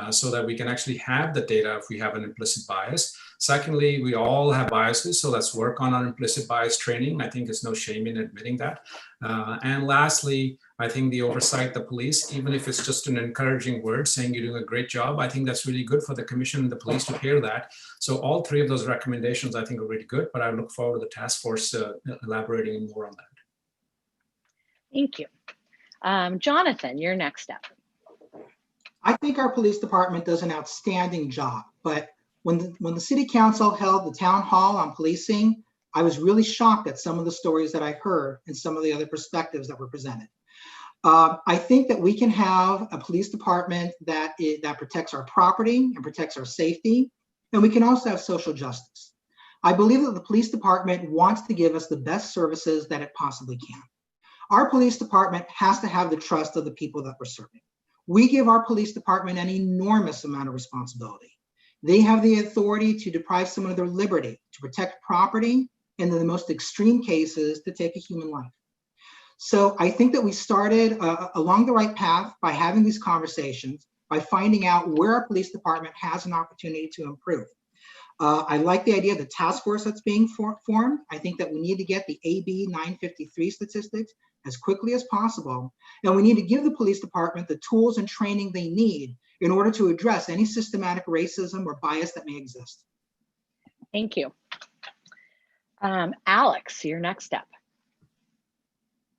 so that we can actually have the data if we have an implicit bias. Secondly, we all have biases, so let's work on our implicit bias training. I think there's no shame in admitting that. And lastly, I think the oversight, the police, even if it's just an encouraging word saying you're doing a great job, I think that's really good for the commission and the police to hear that. So all 3 of those recommendations I think are really good, but I look forward to the task force elaborating more on that. Thank you. Jonathan, your next step. I think our police department does an outstanding job, but when the city council held the town hall on policing, I was really shocked at some of the stories that I heard and some of the other perspectives that were presented. I think that we can have a police department that protects our property and protects our safety, and we can also have social justice. I believe that the police department wants to give us the best services that it possibly can. Our police department has to have the trust of the people that we're serving. We give our police department an enormous amount of responsibility. They have the authority to deprive someone of their liberty, to protect property, and in the most extreme cases, to take a human life. So I think that we started along the right path by having these conversations, by finding out where our police department has an opportunity to improve. I like the idea of the task force that's being formed. I think that we need to get the AB 953 statistics as quickly as possible. And we need to give the police department the tools and training they need in order to address any systematic racism or bias that may exist. Thank you. Alex, your next step.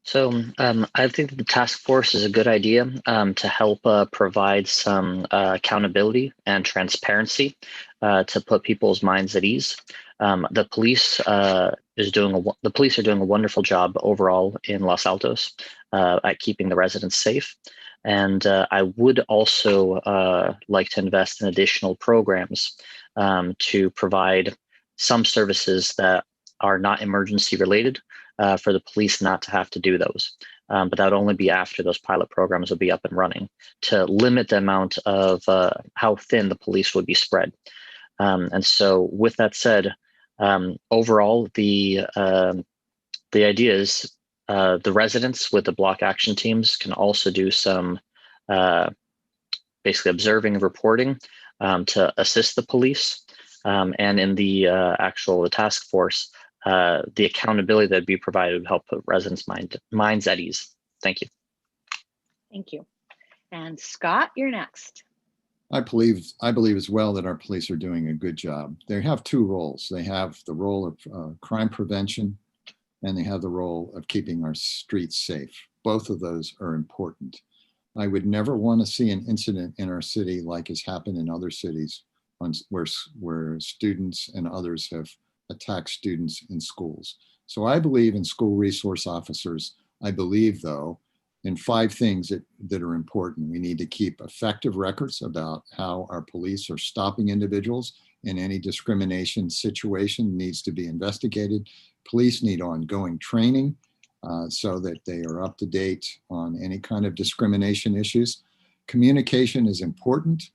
So I think that the task force is a good idea to help provide some accountability and transparency to put people's minds at ease. The police are doing a wonderful job overall in Los Altos at keeping the residents safe. And I would also like to invest in additional programs to provide some services that are not emergency related for the police not to have to do those. but that would only be after those pilot programs would be up and running to limit the amount of how thin the police would be spread. And so with that said, overall, the idea is the residents with the block action teams can also do some basically observing and reporting to assist the police. And in the the task force, the accountability that would be provided would help put residents' minds at ease. Thank you. Thank you. And Scott, you're next. I believe as well that our police are doing a good job. They have two roles. They have the role of crime prevention, and they have the role of keeping our streets safe. Both of those are important. I would never want to see an incident in our city like has happened in other cities where students and others have attacked students in schools. So I believe in school resource officers. I believe, though, in 5 things that are important. We need to keep effective records about how our police are stopping individuals, and any discrimination situation needs to be investigated. Police need ongoing training so that they are up to date on any kind of discrimination issues. Communication is important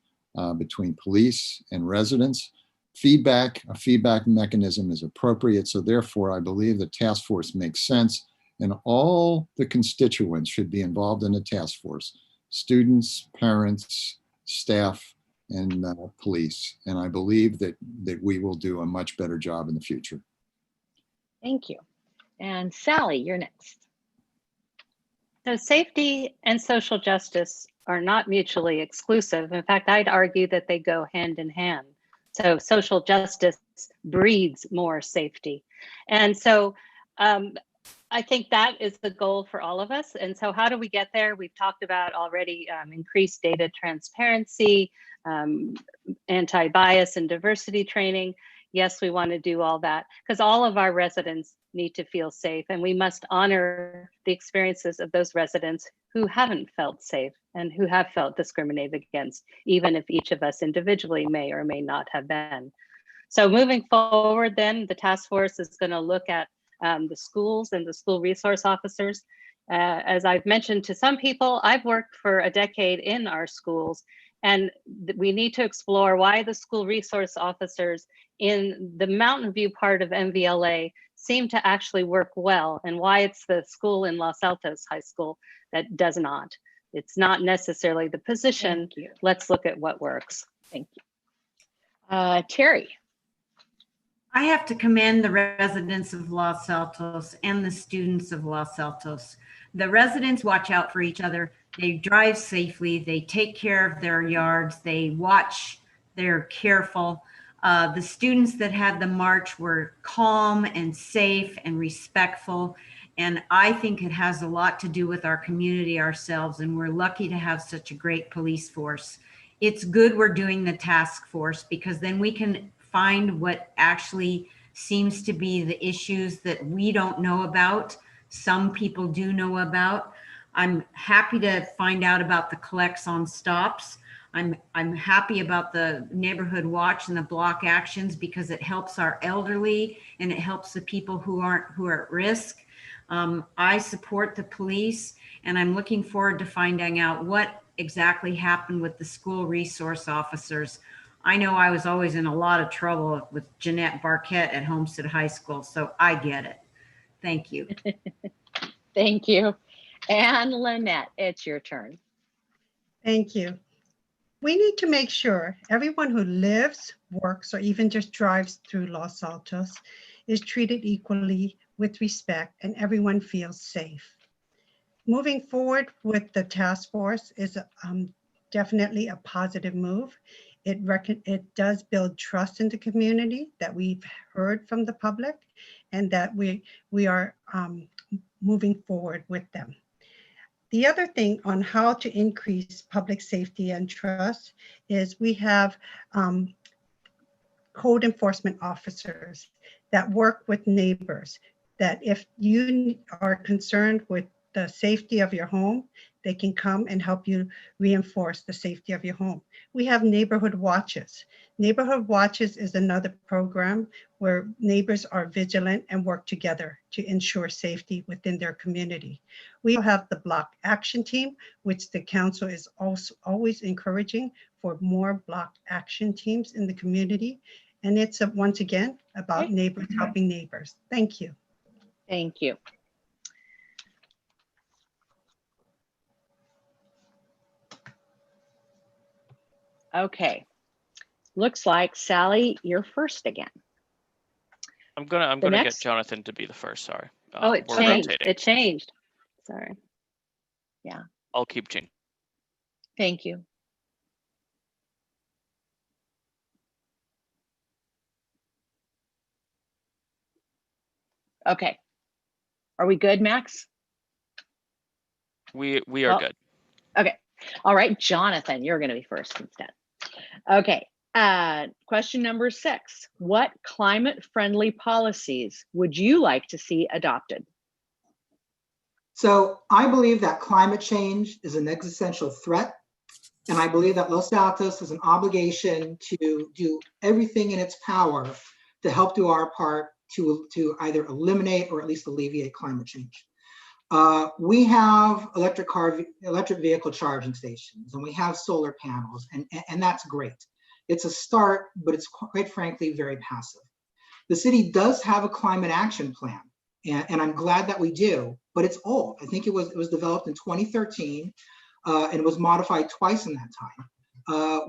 between police and residents. A feedback mechanism is appropriate. So therefore, I believe the task force makes sense, and all the constituents should be involved in the task force: students, parents, staff, and police. And I believe that we will do a much better job in the future. Thank you. And Sally, you're next. So safety and social justice are not mutually exclusive. In fact, I'd argue that they go hand in hand. So social justice breeds more safety. And so I think that is the goal for all of us. And so how do we get there? We've talked about already increased data transparency, anti-bias and diversity training. Yes, we want to do all that because all of our residents need to feel safe, and we must honor the experiences of those residents who haven't felt safe and who have felt discriminated against, even if each of us individually may or may not have been. So moving forward, then the task force is going to look at the schools and the school resource officers. As I've mentioned to some people, I've worked for a decade in our schools, and we need to explore why the school resource officers in the Mountain View part of MVLA seem to actually work well, and why it's the school in Los Altos High School that does not. It's not necessarily the position. Let's look at what works. Thank you. Terry. I have to commend the residents of Los Altos and the students of Los Altos. The residents watch out for each other. They drive safely. They take care of their yards. They watch. They're careful. The students that had the march were calm and safe and respectful. And I think it has a lot to do with our community ourselves. And we're lucky to have such a great police force. It's good we're doing the task force, because then we can find what actually seems to be the issues that we don't know about. Some people do know about. I'm happy to find out about the collects on stops. I'm happy about the neighborhood watch and the block actions, because it helps our elderly and it helps the people who are at risk. I support the police, and I'm looking forward to finding out what exactly happened with the school resource officers. I know I was always in a lot of trouble with Jeanette Barquette at Homestead High School, so I get it. Thank you. Thank you. And Lynette, it's your turn. Thank you. We need to make sure everyone who lives, works, or even just drives through Los Altos is treated equally with respect and everyone feels safe. Moving forward with the task force is definitely a positive move. It does build trust in the community that we've heard from the public, and that we are moving forward with them. The other thing on how to increase public safety and trust is we have code enforcement officers that work with neighbors, that if you are concerned with the safety of your home, They can come and help you reinforce the safety of your home. We have neighborhood watches. Neighborhood watches is another program where neighbors are vigilant and work together to ensure safety within their community. We have the block action team, which the council is also always encouraging for more block action teams in the community. And it's once again about neighbors helping neighbors. Thank you. Thank you. Okay, looks like Sally, you're first again. I'm gonna next- get Jonathan to be the first. Sorry. Oh, it we're changed. rotating. It changed. Sorry. I'll keep changing. Thank you. Okay. Are we good, Max? We are Well, good. Okay. All right, Jonathan, you're going to be first instead. Okay. Question number 6. What climate-friendly policies would you like to see adopted? So I believe that climate change is an existential threat. And I believe that Los Altos has an obligation to do everything in its power to help do our part to either eliminate or at least alleviate climate change. We have electric vehicle charging stations, and we have solar panels, and that's great. It's a start, but it's quite frankly very passive. The city does have a climate action plan, and I'm glad that we do, but it's old. I think it was developed in 2013, and it was modified twice in that time.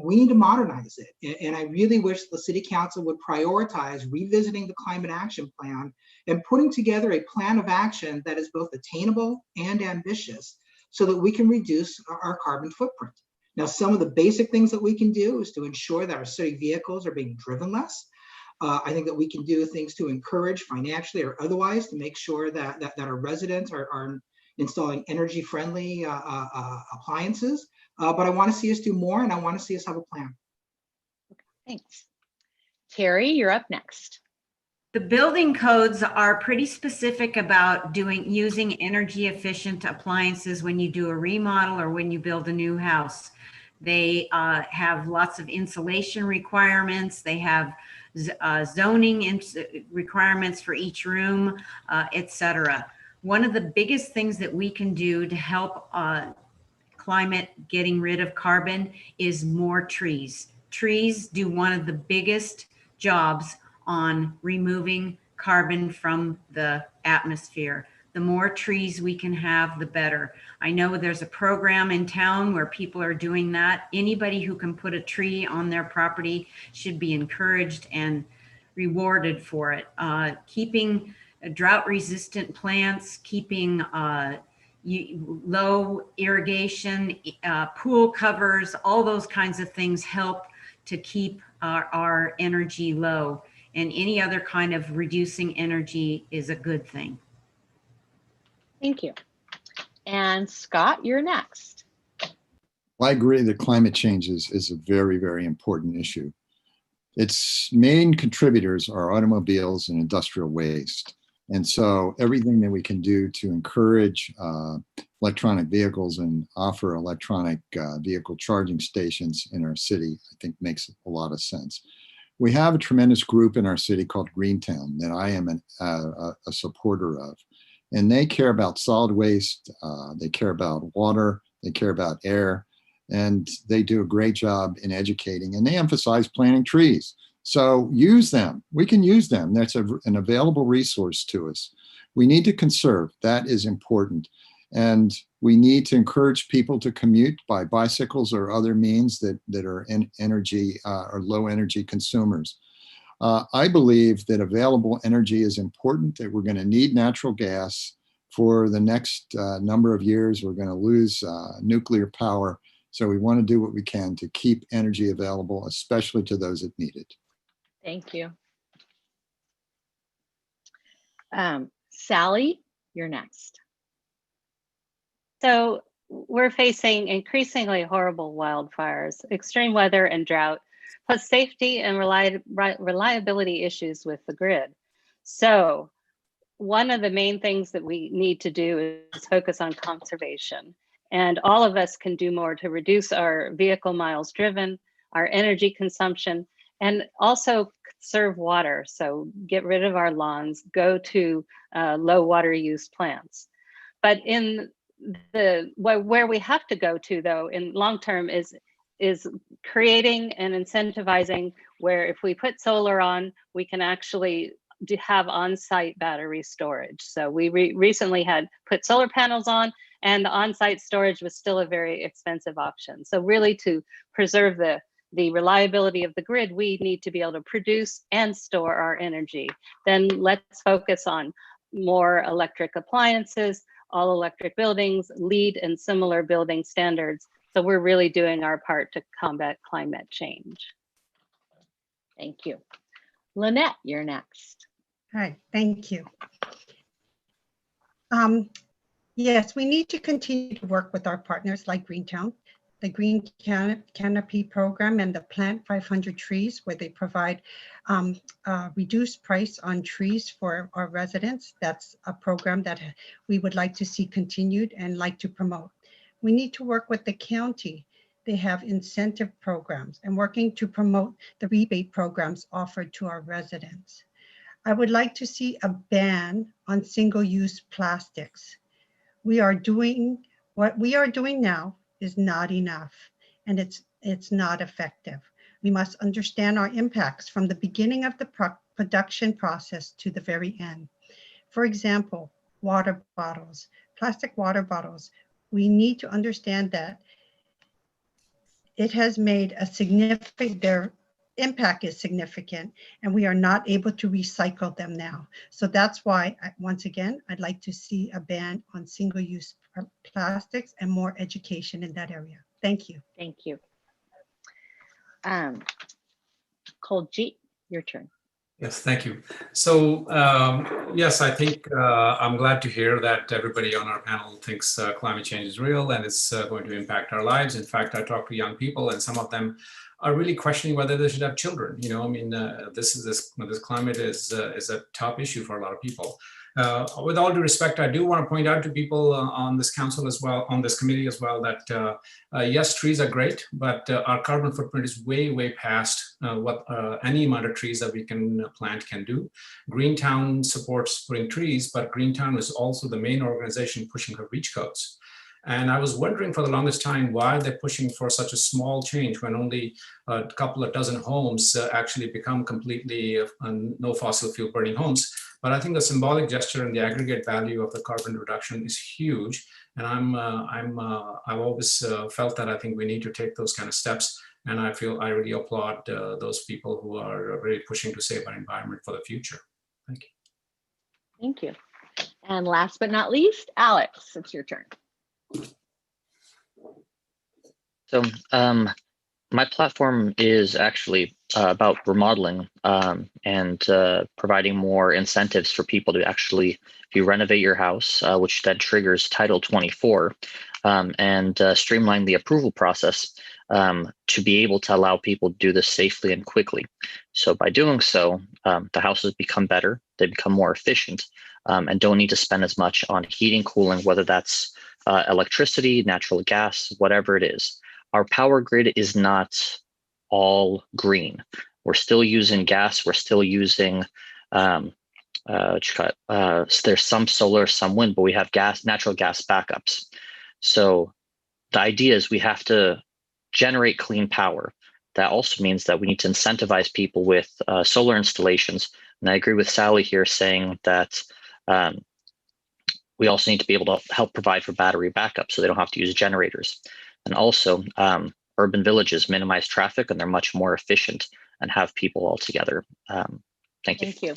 We need to modernize it, and I really wish the city council would prioritize revisiting the climate action plan and putting together a plan of action that is both attainable and ambitious so that we can reduce our carbon footprint. Now, some of the basic things that we can do is to ensure that our city vehicles are being driven less. I think that we can do things to encourage financially or otherwise to make sure that our residents are installing energy-friendly appliances. But I want to see us do more, and I want to see us have a plan. Thanks. Terry, you're up next. The building codes are pretty specific about using energy efficient appliances when you do a remodel or when you build a new house. They have lots of insulation requirements. They have zoning requirements for each room, etc. One of the biggest things that we can do to help climate getting rid of carbon is more trees. Trees do one of the biggest jobs on removing carbon from the atmosphere. The more trees we can have, the better. I know there's a program in town where people are doing that. Anybody who can put a tree on their property should be encouraged and rewarded for it. Keeping drought-resistant plants, keeping low irrigation, pool covers, all those kinds of things help to keep our energy low. And any other kind of reducing energy is a good thing. Thank you. And Scott, you're next. I agree that climate change is a very, very important issue. Its main contributors are automobiles and industrial waste. And so everything that we can do to encourage electronic vehicles and offer electronic vehicle charging stations in our city, I think makes a lot of sense. We have a tremendous group in our city called Greentown that I am a supporter of. And they care about solid waste, they care about water, they care about air, and they do a great job in educating, and they emphasize planting trees. So use them. We can use them. That's an available resource to us. We need to conserve. That is important. And we need to encourage people to commute by bicycles or other means that are energy or low energy consumers. I believe that available energy is important, that we're going to need natural gas for the next number of years. We're going to lose nuclear power. So we want to do what we can to keep energy available, especially to those that need it. Thank you. Sally, you're next. So we're facing increasingly horrible wildfires, extreme weather and drought, plus safety and reliability issues with the grid. So one of the main things that we need to do is focus on conservation. And all of us can do more to reduce our vehicle miles driven, our energy consumption, and also conserve water. So get rid of our lawns, go to low water use plants. But in where we have to go to though in long term is creating and incentivizing where if we put solar on, we can actually have on-site battery storage. So we recently had put solar panels on, and the on-site storage was still a very expensive option. So really to preserve the reliability of the grid, we need to be able to produce and store our energy. Then let's focus on more electric appliances, all electric buildings, LEED and similar building standards. So we're really doing our part to combat climate change. Thank you. Lynette, you're next. All right, thank you. Yes, we need to continue to work with our partners like Greentown, the Green Canopy program and the Plant 500 Trees, where they provide reduced price on trees for our residents. That's a program that we would like to see continued and like to promote. We need to work with the county. They have incentive programs and working to promote the rebate programs offered to our residents. I would like to see a ban on single-use plastics. What we are doing now is not enough, and it's not effective. We must understand our impacts from the beginning of the production process to the very end. For example, water bottles, plastic water bottles. We need to understand that it has made a significant, their impact is significant, and we are not able to recycle them now. So that's why, once again, I'd like to see a ban on single-use plastics and more education in that area. Thank you. Thank you. Koljeet, your turn. Yes, thank you. So yes, I think I'm glad to hear that everybody on our panel thinks climate change is real and it's going to impact our lives. In fact, I talk to young people and some of them are really questioning whether they should have children. You know, I mean, this climate is a top issue for a lot of people. With all due respect, I do want to point out to people on this council as well, on this committee as well, that yes, trees are great, but our carbon footprint is way, way past what any amount of trees that we can plant can do. Greentown supports putting trees, but Greentown is also the main organization pushing for reach codes. And I was wondering for the longest time why they're pushing for such a small change when only a couple of dozen homes actually become completely no fossil fuel burning homes. But I think the symbolic gesture and the aggregate value of the carbon reduction is huge. And I've always felt that I think we need to take those kind of steps. And I really applaud those people who are really pushing to save our environment for the future. Thank you. Thank you. And last but not least, Alex, it's your turn. So my platform is actually about remodeling and providing more incentives for people to actually, if you renovate your house, which then triggers Title 24, and streamline the approval process to be able to allow people to do this safely and quickly. So by doing so, the houses become better, they become more efficient, and don't need to spend as much on heating, cooling, whether that's electricity, natural gas, whatever it is. Our power grid is not all green. We're still using gas. We're still using, there's some solar, some wind, but we have natural gas backups. So the idea is we have to generate clean power. That also means that we need to incentivize people with solar installations. And I agree with Sally here saying that we also need to be able to help provide for battery backup so they don't have to use generators. And also urban villages minimize traffic and they're much more efficient and have people all together. Thank you. Thank you.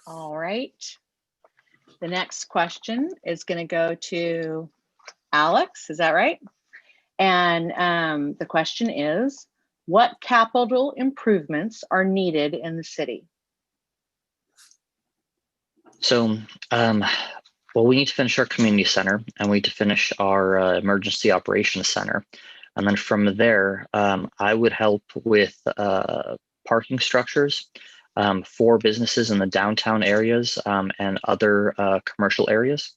All right. The next question is going to go to Alex. Is that right? And the question is, what capital improvements are needed in the city? So, well, we need to finish our community center and we need to finish our emergency operations center. And then from there, I would help with parking structures, for businesses in the downtown areas and other commercial areas.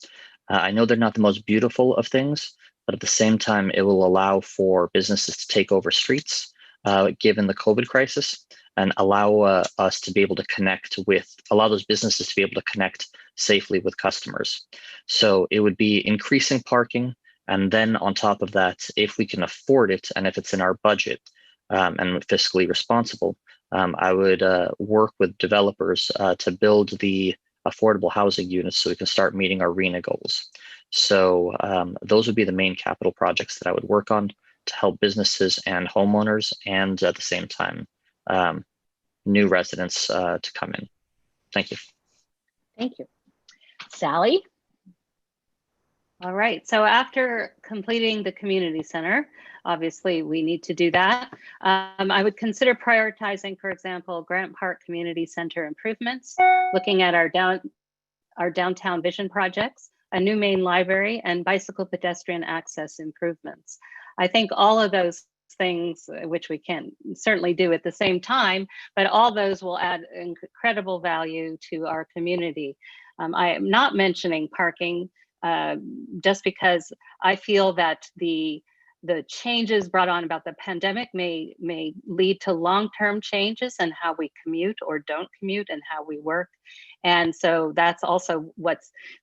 I know they're not the most beautiful of things, but at the same time, it will allow for businesses to take over streets given the COVID crisis, and allow us to be able to allow those businesses to be able to connect safely with customers. So it would be increasing parking. And then on top of that, if we can afford it, and if it's in our budget and fiscally responsible, I would work with developers to build the affordable housing units so we can start meeting our RENA goals. So those would be the main capital projects that I would work on to help businesses and homeowners, and at the same time, new residents to come in. Thank you. Thank you. Sally? All right, so after completing the community center, obviously we need to do that. I would consider prioritizing, for example, Grant Park Community Center improvements, looking at our downtown vision projects, a new main library, and bicycle pedestrian access improvements. I think all of those things, which we can certainly do at the same time, but all those will add incredible value to our community. I am not mentioning parking just because I feel that the changes brought on about the pandemic may lead to long-term changes in how we commute or don't commute and how we work. And so that's also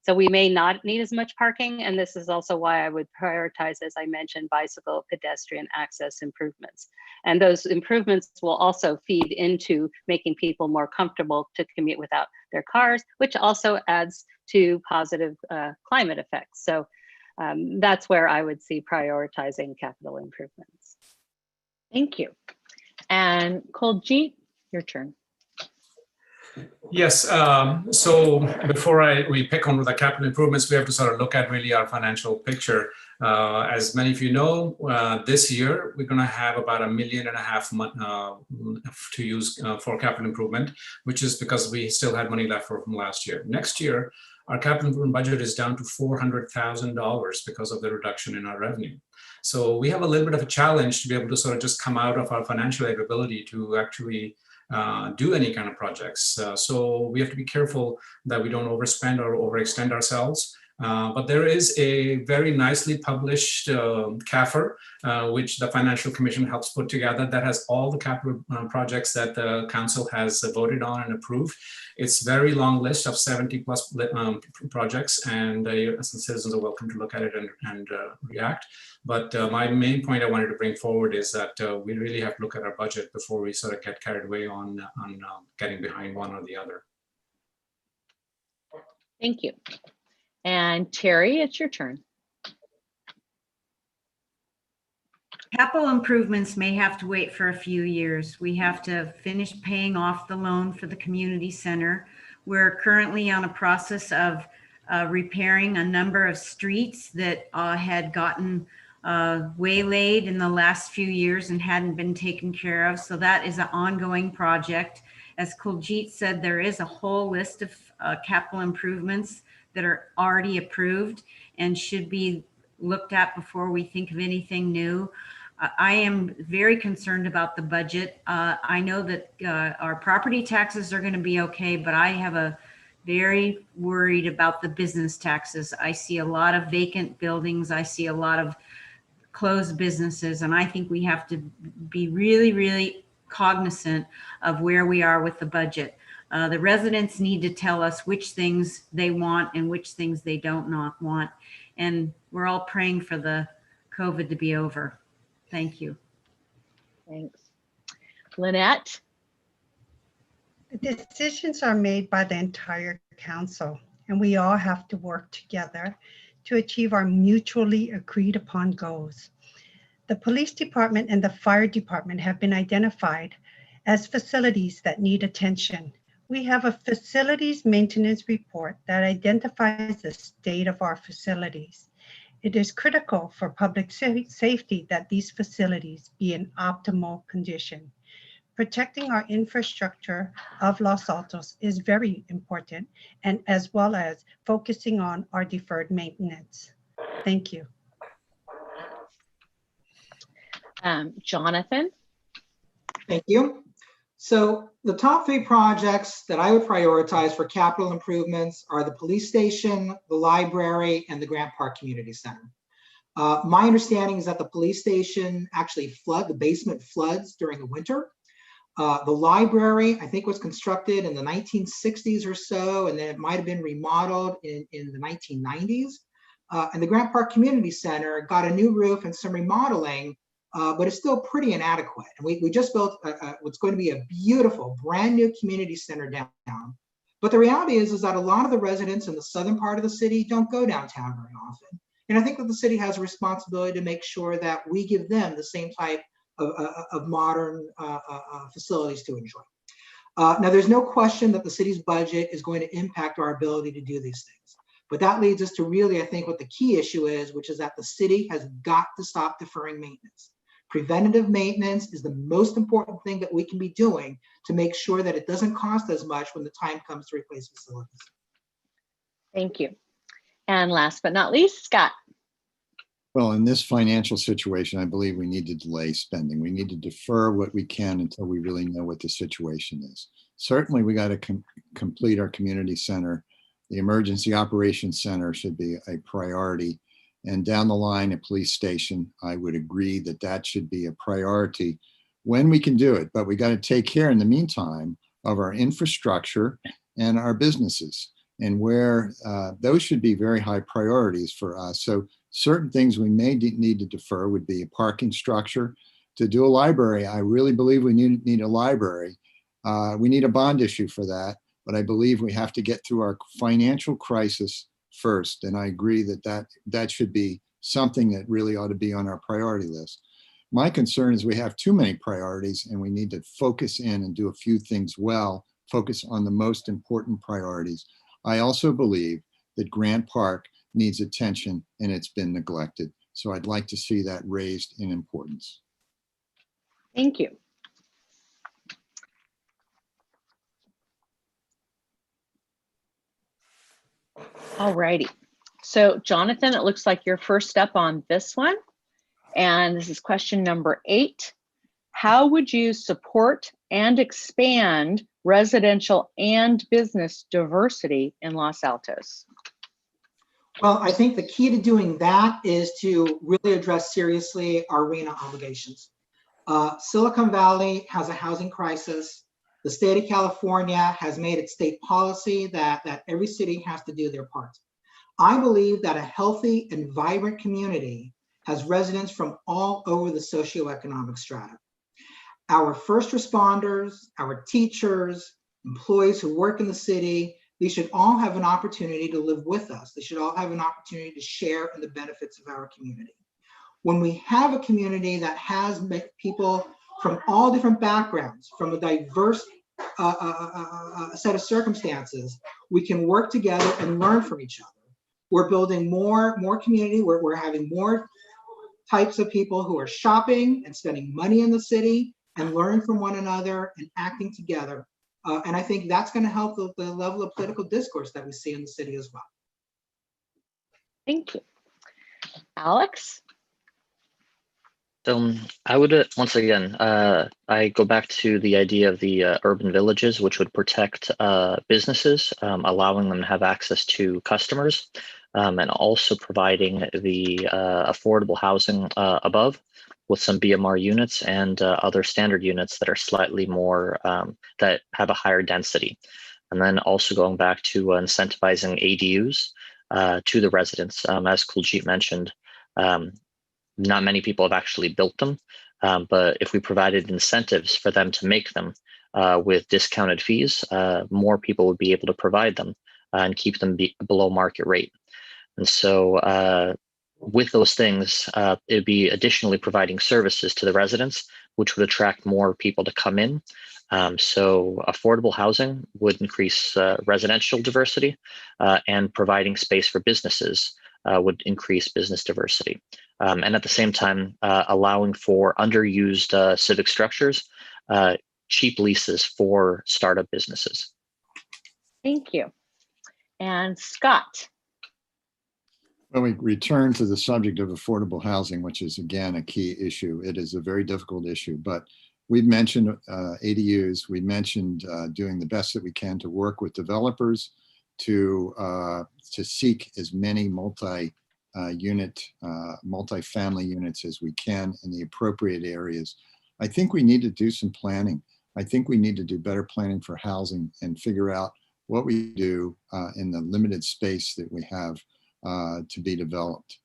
so we may not need as much parking. And this is also why I would prioritize, as I mentioned, bicycle pedestrian access improvements. And those improvements will also feed into making people more comfortable to commute without their cars, which also adds to positive climate effects. So that's where I would see prioritizing capital improvements. Thank you. And Kuljit, your turn. Yes, so before we pick on the capital improvements, we have to sort of look at really our financial picture. As many of you know, this year, we're gonna have about $1.5 million to use for capital improvement, which is because we still had money left from last year. Next year, our capital improvement budget is down to $400,000 because of the reduction in our revenue. So we have a little bit of a challenge to be able to sort of just come out of our financial ability to actually do any kind of projects. So we have to be careful that we don't overspend or overextend ourselves. But there is a very nicely published CAFR, which the Financial Commission helps put together, that has all the capital projects that the council has voted on and approved. It's a very long list of 70 plus projects, and citizens are welcome to look at it and react. But my main point I wanted to bring forward is that we really have to look at our budget before we sort of get carried away on getting behind one or the other. Thank you. And Terry, it's your turn. Capital improvements may have to wait for a few years. We have to finish paying off the loan for the community center. We're currently on a process of repairing a number of streets that had gotten waylaid in the last few years and hadn't been taken care of. So that is an ongoing project. As Kuljit said, there is a whole list of capital improvements that are already approved and should be looked at before we think of anything new. I am very concerned about the budget. I know that our property taxes are going to be okay, but I have a very worried about the business taxes. I see a lot of vacant buildings. I see a lot of closed businesses, and I think we have to be really, really cognizant of where we are with the budget. The residents need to tell us which things they want and which things they don't not want. And we're all praying for the COVID to be over. Thank you. Thanks. Lynette? The decisions are made by the entire council, and we all have to work together to achieve our mutually agreed upon goals. The police department and the fire department have been identified as facilities that need attention. We have a facilities maintenance report that identifies the state of our facilities. It is critical for public safety that these facilities be in optimal condition. Protecting our infrastructure of Los Altos is very important, and as well as focusing on our deferred maintenance. Thank you. Jonathan? Thank you. So the top 3 projects that I would prioritize for capital improvements are the police station, the library, and the Grant Park Community Center. My understanding is that the police station actually the basement floods during the winter. The library, I think, was constructed in the 1960s or so, and then it might have been remodeled in the 1990s. And the Grant Park Community Center got a new roof and some remodeling, but it's still pretty inadequate. And we just built what's going to be a beautiful, brand new community center downtown. But the reality is that a lot of the residents in the southern part of the city don't go downtown very often. And I think that the city has a responsibility to make sure that we give them the same type of modern facilities to enjoy. Now, there's no question that the city's budget is going to impact our ability to do these things. But that leads us to really, I think, what the key issue is, which is that the city has got to stop deferring maintenance. Preventative maintenance is the most important thing that we can be doing to make sure that it doesn't cost as much when the time comes to replace facilities. Thank you. And last but not least, Scott. Well, in this financial situation, I believe we need to delay spending. We need to defer what we can until we really know what the situation is. Certainly, we got to complete our community center. The emergency operations center should be a priority. And down the line, a police station, I would agree that that should be a priority when we can do it. But we got to take care in the meantime of our infrastructure and our businesses, and where those should be very high priorities for us. So certain things we may need to defer would be a parking structure. To do a library, I really believe we need a library. We need a bond issue for that, but I believe we have to get through our financial crisis first. And I agree that should be something that really ought to be on our priority list. My concern is we have too many priorities and we need to focus in and do a few things well, focus on the most important priorities. I also believe that Grant Park needs attention and it's been neglected. So I'd like to see that raised in importance. Thank you. All righty. So Jonathan, it looks like you're first up on this one. And this is question number 8. How would you support and expand residential and business diversity in Los Altos? Well, I think the key to doing that is to really address seriously our RENA obligations. Silicon Valley has a housing crisis. The state of California has made it state policy that every city has to do their part. I believe that a healthy and vibrant community has residents from all over the socioeconomic strata. Our first responders, our teachers, employees who work in the city, they should all have an opportunity to live with us. They should all have an opportunity to share in the benefits of our community. When we have a community that has people from all different backgrounds, from a diverse set of circumstances, we can work together and learn from each other. We're building more community. We're having more types of people who are shopping and spending money in the city and learning from one another and acting together. And I think that's going to help the level of political discourse that we see in the city as well. Thank you. Alex? So I would, once again, I go back to the idea of the urban villages, which would protect businesses, allowing them to have access to customers, and also providing the affordable housing above, with some BMR units and other standard units that are slightly more, that have a higher density. And then also going back to incentivizing ADUs to the residents. As Kuljit mentioned, not many people have actually built them, but if we provided incentives for them to make them with discounted fees, more people would be able to provide them and keep them below market rate. And so with those things, it would be additionally providing services to the residents, which would attract more people to come in. So affordable housing would increase residential diversity, and providing space for businesses would increase business diversity. And at the same time, allowing for underused civic structures, cheap leases for startup businesses. Thank you. And Scott? When we return to the subject of affordable housing, which is again a key issue, it is a very difficult issue, but We've mentioned ADUs. We mentioned doing the best that we can to work with developers to seek as many multi-family units as we can in the appropriate areas. I think we need to do some planning. I think we need to do better planning for housing and figure out what we do in the limited space that we have to be developed.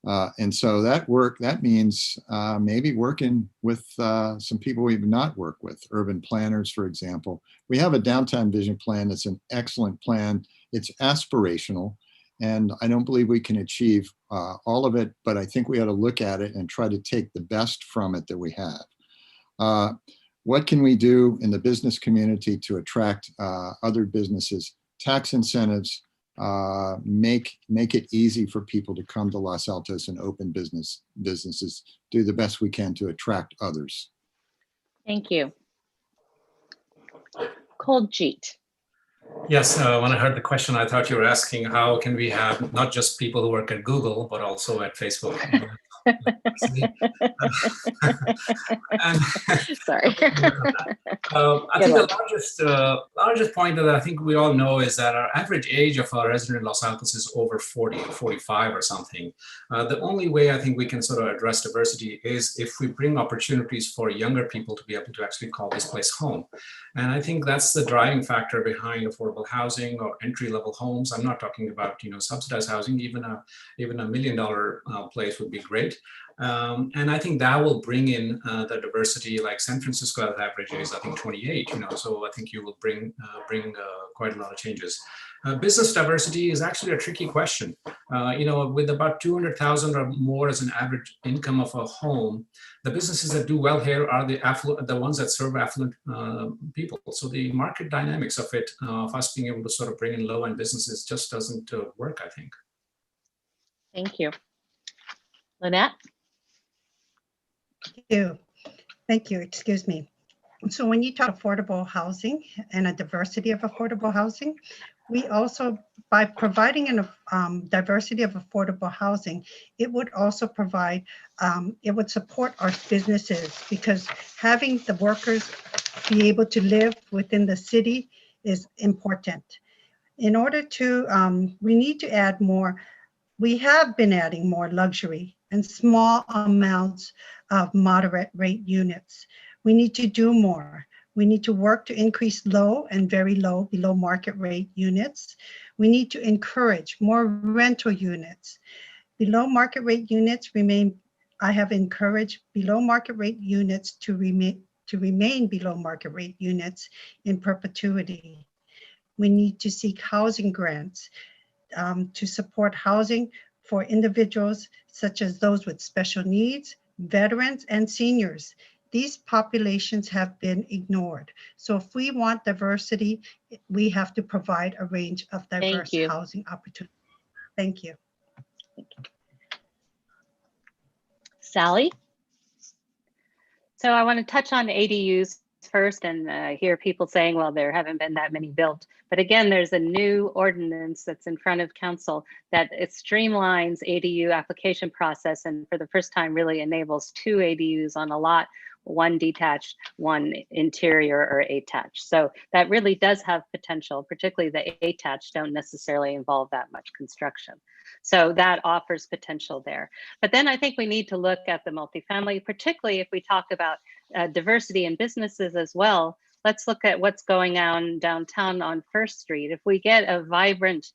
And so that means maybe working with some people we've not worked with, urban planners, for example. We have a downtown vision plan. It's an excellent plan. It's aspirational. And I don't believe we can achieve all of it, but I think we ought to look at it and try to take the best from it that we have. What can we do in the business community to attract other businesses? Tax incentives, make it easy for people to come to Los Altos and open businesses, do the best we can to attract others. Thank you. Koljit. Yes, when I heard the question, I thought you were asking how can we have not just people who work at Google, but also at Facebook. Sorry. I think the largest point that I think we all know is that our average age of our resident in Los Altos is over 40, 45 or something. The only way I think we can sort of address diversity is if we bring opportunities for younger people to be able to actually call this place home. And I think that's the driving factor behind affordable housing or entry-level homes. I'm not talking about, subsidized housing. Even a $1 million place would be great. And I think that will bring in the diversity. Like San Francisco, the average age is I think 28. So I think you will bring quite a lot of changes. Business diversity is actually a tricky question. With about 200,000 or more as an average income of a home, the businesses that do well here are the ones that serve affluent people. So the market dynamics of it, of us being able to sort of bring in low-end businesses just doesn't work, I think. Thank you. Lynette? Thank you. Excuse me. So when you talk affordable housing and a diversity of affordable housing, we also, by providing a diversity of affordable housing, it would also provide, it would support our businesses, because having the workers be able to live within the city is important. In order to, we need to add more. We have been adding more luxury and small amounts of moderate rate units. We need to do more. We need to work to increase low and very low, below market rate units. We need to encourage more rental units. Below market rate units remain, I have encouraged below market rate units to remain below market rate units in perpetuity. We need to seek housing grants to support housing for individuals such as those with special needs, veterans, and seniors. These populations have been ignored. So if we want diversity, we have to provide a range of diverse housing opportunities. Thank you. Sally? So I want to touch on ADUs first, and hear people saying, well, there haven't been that many built. But again, there's a new ordinance that's in front of council that it streamlines ADU application process, and for the first time really enables 2 ADUs on a lot, one detached, one interior or attached. So that really does have potential, particularly the attached don't necessarily involve that much construction. So that offers potential there. But then I think we need to look at the multifamily, particularly if we talk about diversity in businesses as well. Let's look at what's going on downtown on First Street. If we get a vibrant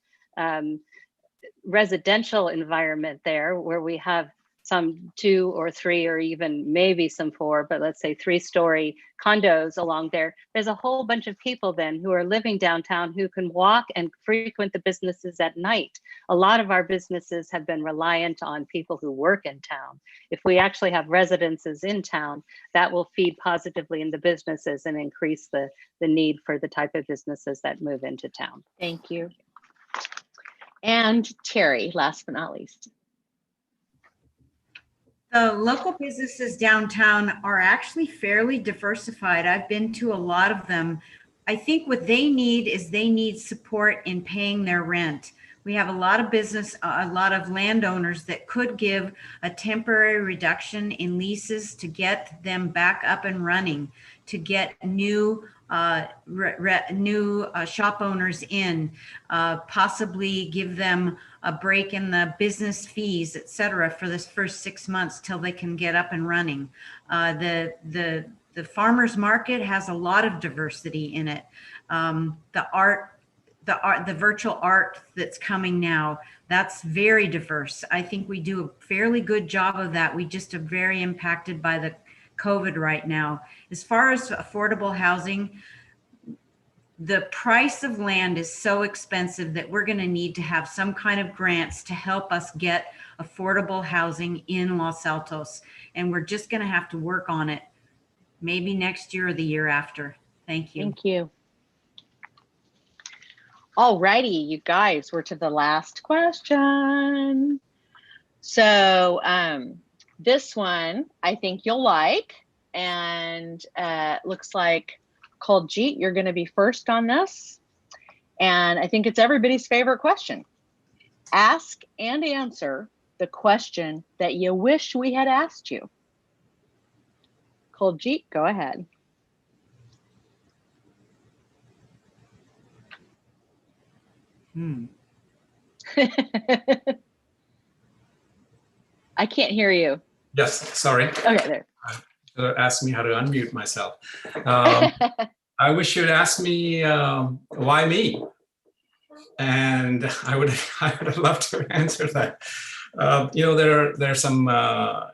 residential environment there where we have some 2 or 3 or even maybe some 4, but let's say 3-story condos along there, there's a whole bunch of people then who are living downtown who can walk and frequent the businesses at night. A lot of our businesses have been reliant on people who work in town. If we actually have residences in town, that will feed positively in the businesses and increase the need for the type of businesses that move into town. Thank you. And Terry, last but not least. The local businesses downtown are actually fairly diversified. I've been to a lot of them. I think what they need is they need support in paying their rent. We have a lot of business, a lot of landowners that could give a temporary reduction in leases to get them back up and running, to get new shop owners in, possibly give them a break in the business fees, et cetera, for this first 6 months till they can get up and running. The farmers market has a lot of diversity in it. The virtual art that's coming now, that's very diverse. I think we do a fairly good job of that. We just are very impacted by the COVID right now. As far as affordable housing, the price of land is so expensive that we're going to need to have some kind of grants to help us get affordable housing in Los Altos. And we're just going to have to work on it maybe next year or the year after. Thank you. Thank you. All righty, you guys, we're to the last question. So this one I think you'll like, and looks like Kuljit, you're going to be first on this. And I think it's everybody's favorite question. Ask and answer the question that you wish we had asked you. Kuljit, go ahead. I can't hear you. Yes, sorry. Okay, there. Ask me how to unmute myself. I wish you'd ask me why me, and I would have loved to answer that. There are some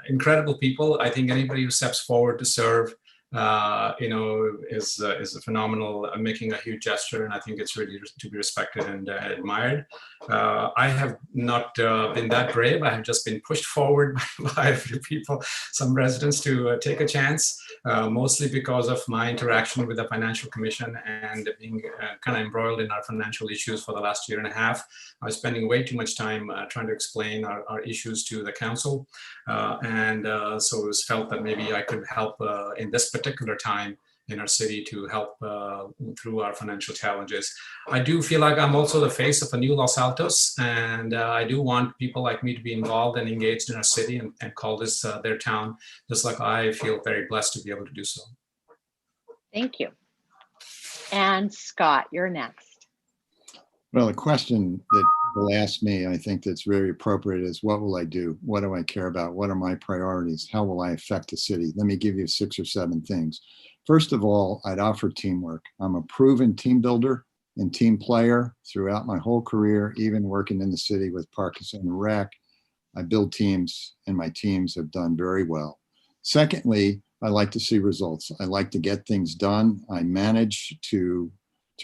incredible people. I think anybody who steps forward to serve, is a phenomenal, making a huge gesture, and I think it's really to be respected and admired. I have not been that brave. I have just been pushed forward by a few people, some residents, to take a chance, mostly because of my interaction with the Financial Commission and being kind of embroiled in our financial issues for the last year and a half. I was spending way too much time trying to explain our issues to the council, and so it was felt that maybe I could help in this particular time in our city to help through our financial challenges. I do feel like I'm also the face of a new Los Altos, and I do want people like me to be involved and engaged in our city and call this their town, just like I feel very blessed to be able to do so. Thank you. And Scott, you're next. Well, the question that people ask me, I think that's very appropriate, is what will I do? What do I care about? What are my priorities? How will I affect the city? Let me give you 6 or 7 things. First of all, I'd offer teamwork. I'm a proven team builder and team player throughout my whole career, even working in the city with Parks and Rec. I build teams, and my teams have done very well. Secondly, I like to see results. I like to get things done. I manage to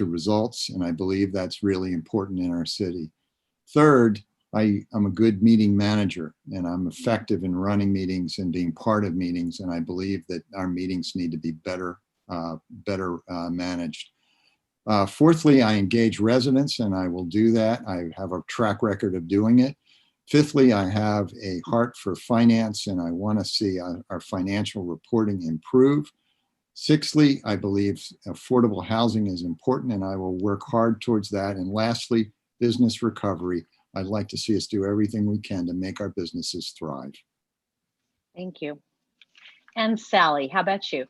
results, and I believe that's really important in our city. Third, I'm a good meeting manager, and I'm effective in running meetings and being part of meetings, and I believe that our meetings need to be better managed. Fourthly, I engage residents, and I will do that. I have a track record of doing it. Fifthly, I have a heart for finance, and I want to see our financial reporting improve. Sixthly, I believe affordable housing is important, and I will work hard towards that. And lastly, business recovery. I'd like to see us do everything we can to make our businesses thrive. Thank you. And Sally, how about you?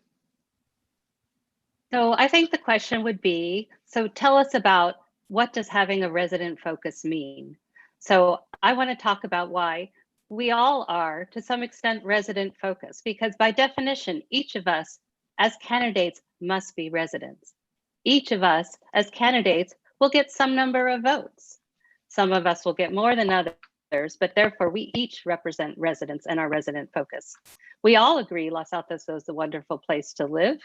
So I think the question would be, so tell us about, what does having a resident focus mean? So I want to talk about why we all are, to some extent, resident focused, because by definition, each of us as candidates must be residents. Each of us as candidates will get some number of votes. Some of us will get more than others, but therefore we each represent residents and our resident focus. We all agree Los Altos is a wonderful place to live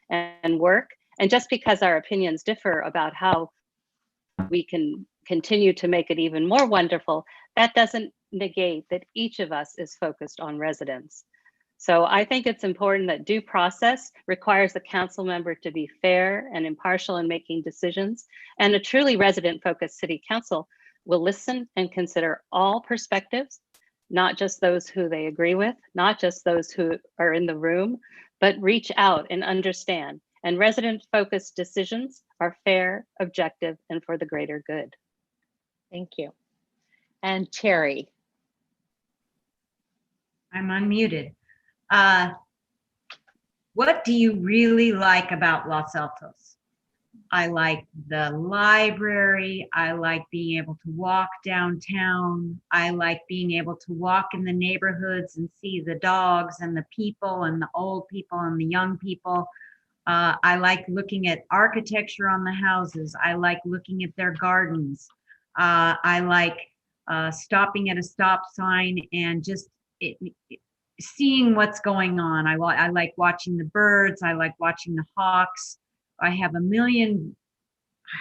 and work. And just because our opinions differ about how we can continue to make it even more wonderful, that doesn't negate that each of us is focused on residents. So I think it's important that due process requires a council member to be fair and impartial in making decisions, and a truly resident-focused city council will listen and consider all perspectives, not just those who they agree with, not just those who are in the room, but reach out and understand. And resident-focused decisions are fair, objective, and for the greater good. Thank you. And Terry. I'm unmuted. What do you really like about Los Altos? I like the library. I like being able to walk downtown. I like being able to walk in the neighborhoods and see the dogs and the people and the old people and the young people. I like looking at architecture on the houses. I like looking at their gardens. I like stopping at a stop sign and just seeing what's going on. I like watching the birds. I like watching the hawks. I have a million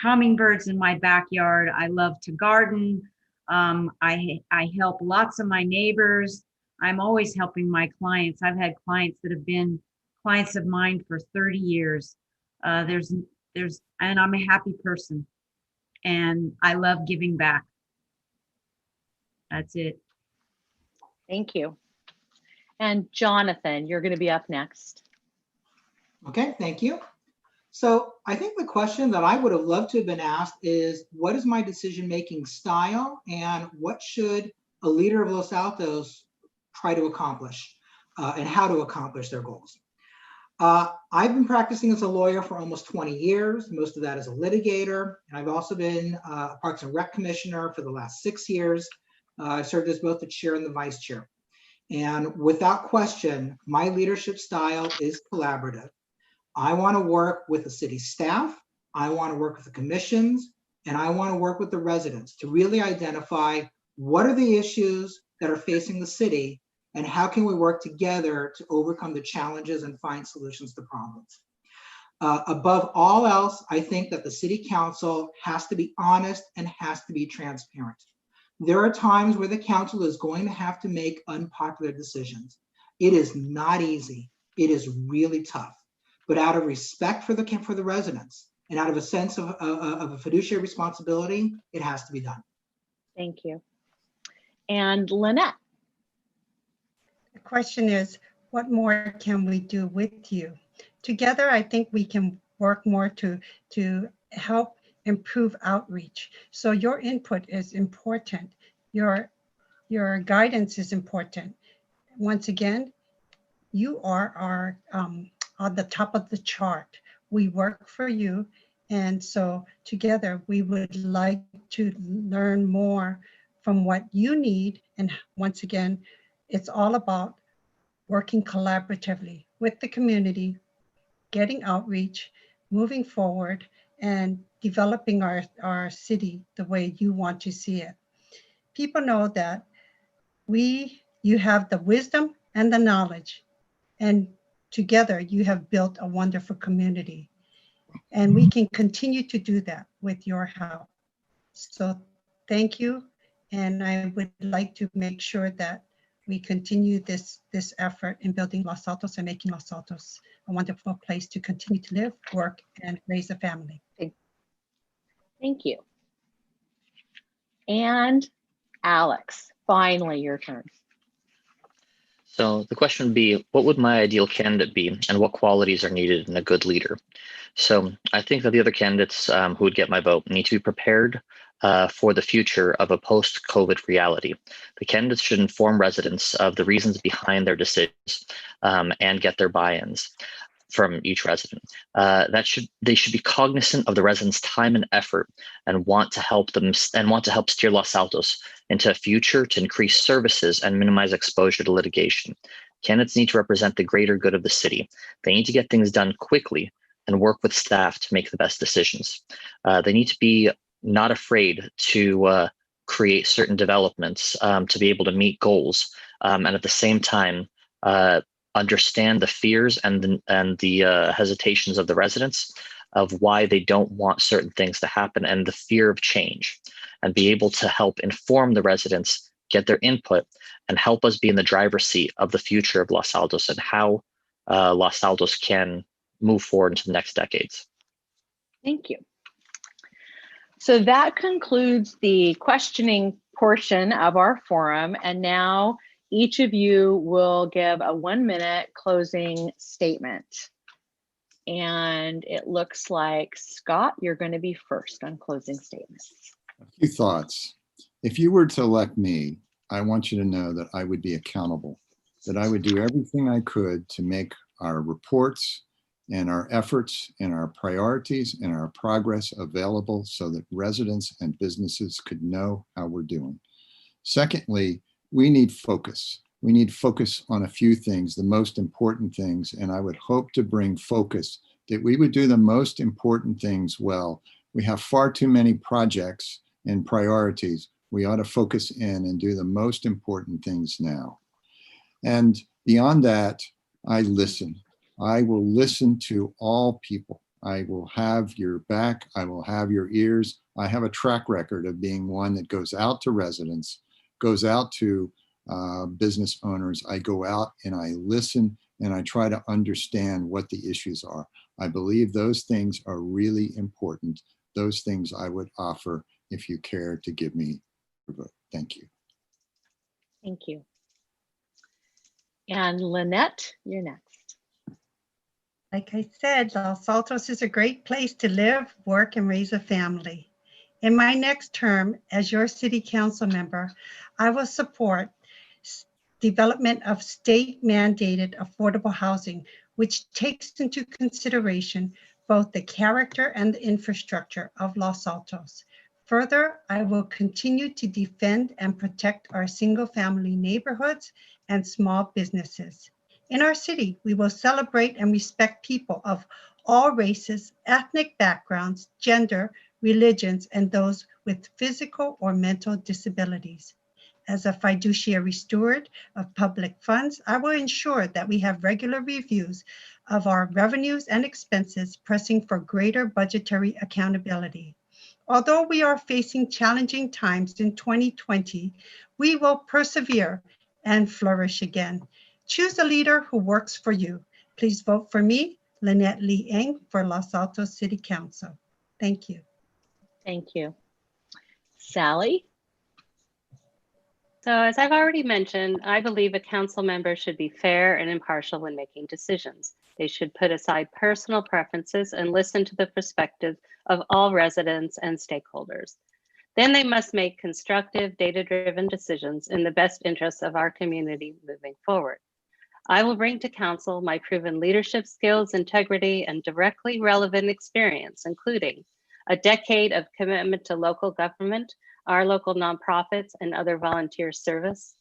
hummingbirds in my backyard. I love to garden. I help lots of my neighbors. I'm always helping my clients. I've had clients that have been clients of mine for 30 years. And I'm a happy person, and I love giving back. That's it. Thank you. And Jonathan, you're going to be up next. Okay, thank you. So I think the question that I would have loved to have been asked is, what is my decision-making style and what should a leader of Los Altos try to accomplish and how to accomplish their goals? I've been practicing as a lawyer for almost 20 years, most of that as a litigator. And I've also been a Parks and Rec Commissioner for the last 6 years. I've served as both the chair and the vice chair. And without question, my leadership style is collaborative. I want to work with the city staff, I want to work with the commissions, and I want to work with the residents to really identify what are the issues that are facing the city and how can we work together to overcome the challenges and find solutions to problems. Above all else, I think that the city council has to be honest and has to be transparent. There are times where the council is going to have to make unpopular decisions. It is not easy. It is really tough. But out of respect for the residents and out of a sense of a fiduciary responsibility, it has to be done. Thank you. And Lynette. The question is, what more can we do with you? Together, I think we can work more to help improve outreach. So your input is important. Your guidance is important. Once again, you are our on the top of the chart. We work for you. And so together we would like to learn more from what you need. And once again, it's all about working collaboratively with the community, getting outreach, moving forward, and developing our city the way you want to see it. People know that you have the wisdom and the knowledge, and together you have built a wonderful community. And we can continue to do that with your help. So thank you. And I would like to make sure that we continue this effort in building Los Altos and making Los Altos a wonderful place to continue to live, work, and raise a family. Thank you. And Alex, finally your turn. So the question would be, what would my ideal candidate be and what qualities are needed in a good leader? So I think that the other candidates who would get my vote need to be prepared for the future of a post-COVID reality. The candidates should inform residents of the reasons behind their decisions and get their buy-ins from each resident. They should be cognizant of the residents' time and effort and want to help steer Los Altos into a future to increase services and minimize exposure to litigation. Candidates need to represent the greater good of the city. They need to get things done quickly and work with staff to make the best decisions. They need to be not afraid to create certain developments to be able to meet goals, and at the same time understand the fears and the hesitations of the residents of why they don't want certain things to happen and the fear of change, and be able to help inform the residents, get their input, and help us be in the driver's seat of the future of Los Altos and how Los Altos can move forward into the next decades. Thank you. So that concludes the questioning portion of our forum. And now each of you will give a 1-minute closing statement. And it looks like, Scott, you're going to be first on closing statements. A few thoughts. If you were to elect me, I want you to know that I would be accountable, that I would do everything I could to make our reports and our efforts and our priorities and our progress available so that residents and businesses could know how we're doing. Secondly, we need focus. We need focus on a few things, the most important things, and I would hope to bring focus that we would do the most important things well. We have far too many projects and priorities. We ought to focus in and do the most important things now. And beyond that, I listen. I will listen to all people. I will have your back. I will have your ears. I have a track record of being one that goes out to residents, goes out to business owners. I go out and I listen and I try to understand what the issues are. I believe those things are really important. Those things I would offer if you care to give me your vote. Thank you. Thank you. And Lynette, you're next. Like I said, Los Altos is a great place to live, work, and raise a family. In my next term as your city council member, I will support development of state-mandated affordable housing, which takes into consideration both the character and the infrastructure of Los Altos. Further, I will continue to defend and protect our single-family neighborhoods and small businesses. In our city, we will celebrate and respect people of all races, ethnic backgrounds, gender, religions, and those with physical or mental disabilities. As a fiduciary steward of public funds, I will ensure that we have regular reviews of our revenues and expenses, pressing for greater budgetary accountability. Although we are facing challenging times in 2020, we will persevere and flourish again. Choose a leader who works for you. Please vote for me, Lynette Lee Eng, for Los Altos City Council. Thank you. Thank you. Sally? So as I've already mentioned, I believe a council member should be fair and impartial when making decisions. They should put aside personal preferences and listen to the perspectives of all residents and stakeholders. Then they must make constructive, data-driven decisions in the best interests of our community moving forward. I will bring to council my proven leadership skills, integrity, and directly relevant experience, including a decade of commitment to local government, our local nonprofits, and other volunteer service,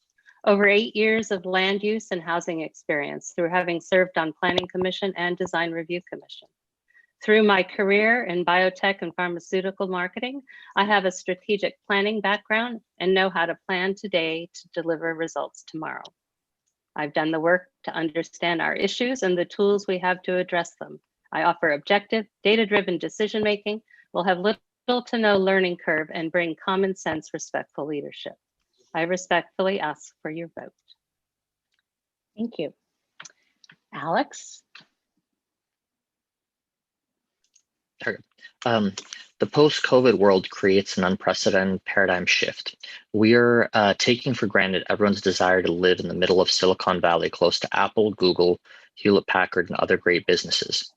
over 8 years of land use and housing experience through having served on Planning Commission and Design Review Commission. Through my career in biotech and pharmaceutical marketing, I have a strategic planning background and know how to plan today to deliver results tomorrow. I've done the work to understand our issues and the tools we have to address them. I offer objective, data-driven decision-making, will have little to no learning curve, and bring common sense, respectful leadership. I respectfully ask for your vote. Thank you. Alex? Sure. The post-COVID world creates an unprecedented paradigm shift. We are taking for granted everyone's desire to live in the middle of Silicon Valley, close to Apple, Google, Hewlett-Packard, and other great businesses.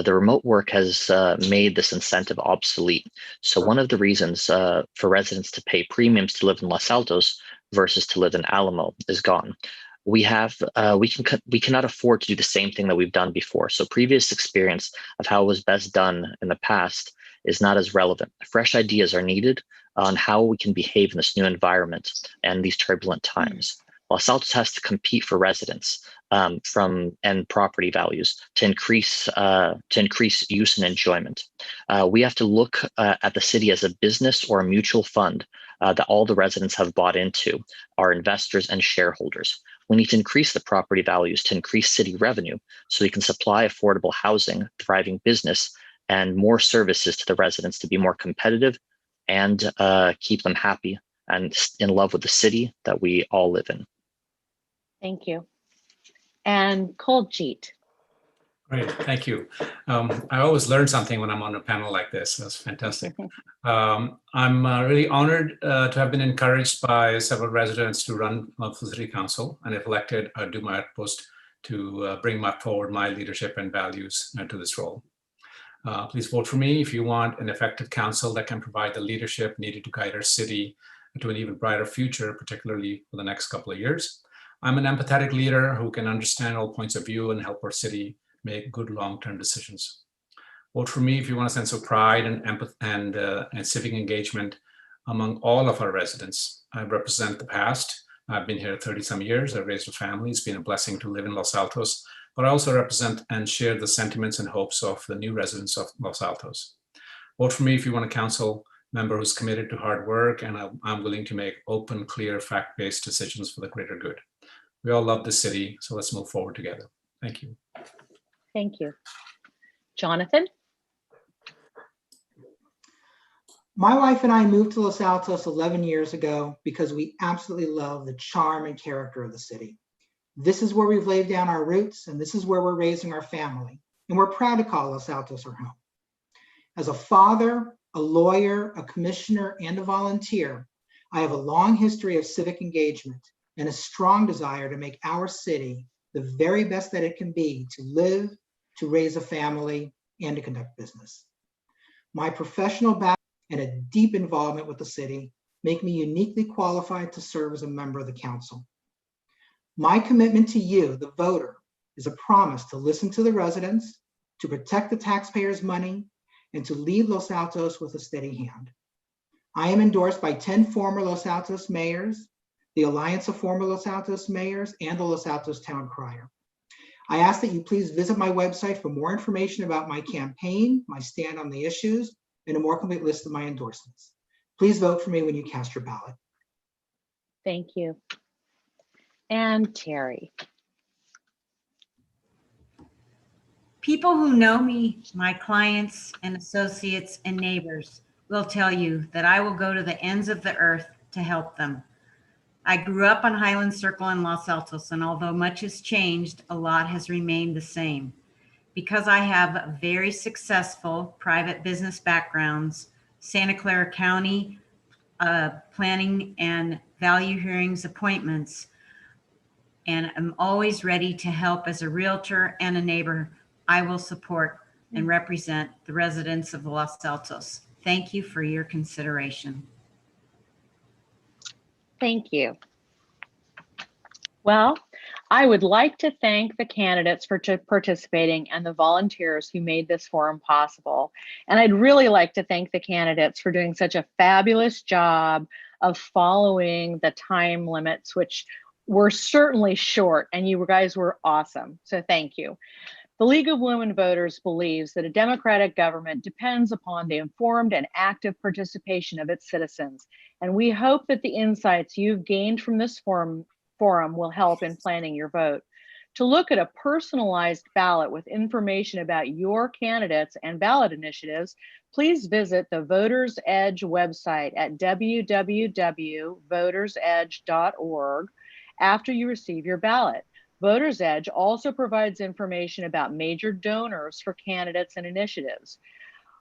The remote work has made this incentive obsolete. So one of the reasons for residents to pay premiums to live in Los Altos versus to live in Alamo is gone. We cannot afford to do the same thing that we've done before. So previous experience of how it was best done in the past is not as relevant. Fresh ideas are needed on how we can behave in this new environment and these turbulent times. Los Altos has to compete for residents and property values to increase use and enjoyment. We have to look at the city as a business or a mutual fund that all the residents have bought into, our investors and shareholders. We need to increase the property values to increase city revenue so we can supply affordable housing, thriving business, and more services to the residents to be more competitive and keep them happy and in love with the city that we all live in. Thank you. And Koljeet. Great, thank you. I always learn something when I'm on a panel like this. That's fantastic. I'm really honored to have been encouraged by several residents to run for the City Council, and if elected, I'll do my utmost to bring forward my leadership and values to this role. Please vote for me if you want an effective council that can provide the leadership needed to guide our city to an even brighter future, particularly for the next couple of years. I'm an empathetic leader who can understand all points of view and help our city make good long-term decisions. Vote for me if you want a sense of pride and empathy and civic engagement among all of our residents. I represent the past. I've been here 30 some years. I've raised a family. It's been a blessing to live in Los Altos, but I also represent and share the sentiments and hopes of the new residents of Los Altos. Vote for me if you want a council member who's committed to hard work, and I'm willing to make open, clear, fact-based decisions for the greater good. We all love this city, so let's move forward together. Thank you. Thank you. Jonathan? My wife and I moved to Los Altos 11 years ago because we absolutely love the charm and character of the city. This is where we've laid down our roots, and this is where we're raising our family. And we're proud to call Los Altos our home. As a father, a lawyer, a commissioner, and a volunteer, I have a long history of civic engagement and a strong desire to make our city the very best that it can be to live, to raise a family, and to conduct business. My professional background and a deep involvement with the city make me uniquely qualified to serve as a member of the council. My commitment to you, the voter, is a promise to listen to the residents, to protect the taxpayers' money, and to lead Los Altos with a steady hand. I am endorsed by 10 former Los Altos mayors, the Alliance of Former Los Altos Mayors, and the Los Altos Town Crier. I ask that you please visit my website for more information about my campaign, my stand on the issues, and a more complete list of my endorsements. Please vote for me when you cast your ballot. Thank you. And Terry. People who know me, my clients and associates and neighbors, will tell you that I will go to the ends of the earth to help them. I grew up on Highland Circle in Los Altos, and although much has changed, a lot has remained the same. Because I have very successful private business backgrounds, Santa Clara County planning and value hearings appointments, and I'm always ready to help as a realtor and a neighbor, I will support and represent the residents of Los Altos. Thank you for your consideration. Thank you. Well, I would like to thank the candidates for participating and the volunteers who made this forum possible. And I'd really like to thank the candidates for doing such a fabulous job of following the time limits, which were certainly short, and you guys were awesome. So thank you. The League of Women Voters believes that a democratic government depends upon the informed and active participation of its citizens. And we hope that the insights you've gained from this forum will help in planning your vote. To look at a personalized ballot with information about your candidates and ballot initiatives, please visit the Voters Edge website at www.votersedge.org after you receive your ballot. Voters Edge also provides information about major donors for candidates and initiatives.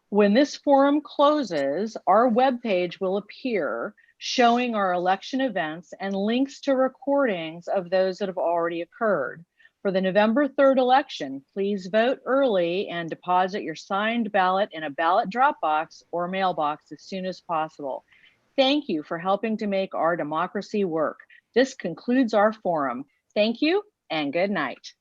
When this forum closes, our webpage will appear showing our election events and links to recordings of those that have already occurred. For the November 3rd election, please vote early and deposit your signed ballot in a ballot drop box or mailbox as soon as possible. Thank you for helping to make our democracy work. This concludes our forum. Thank you and good night.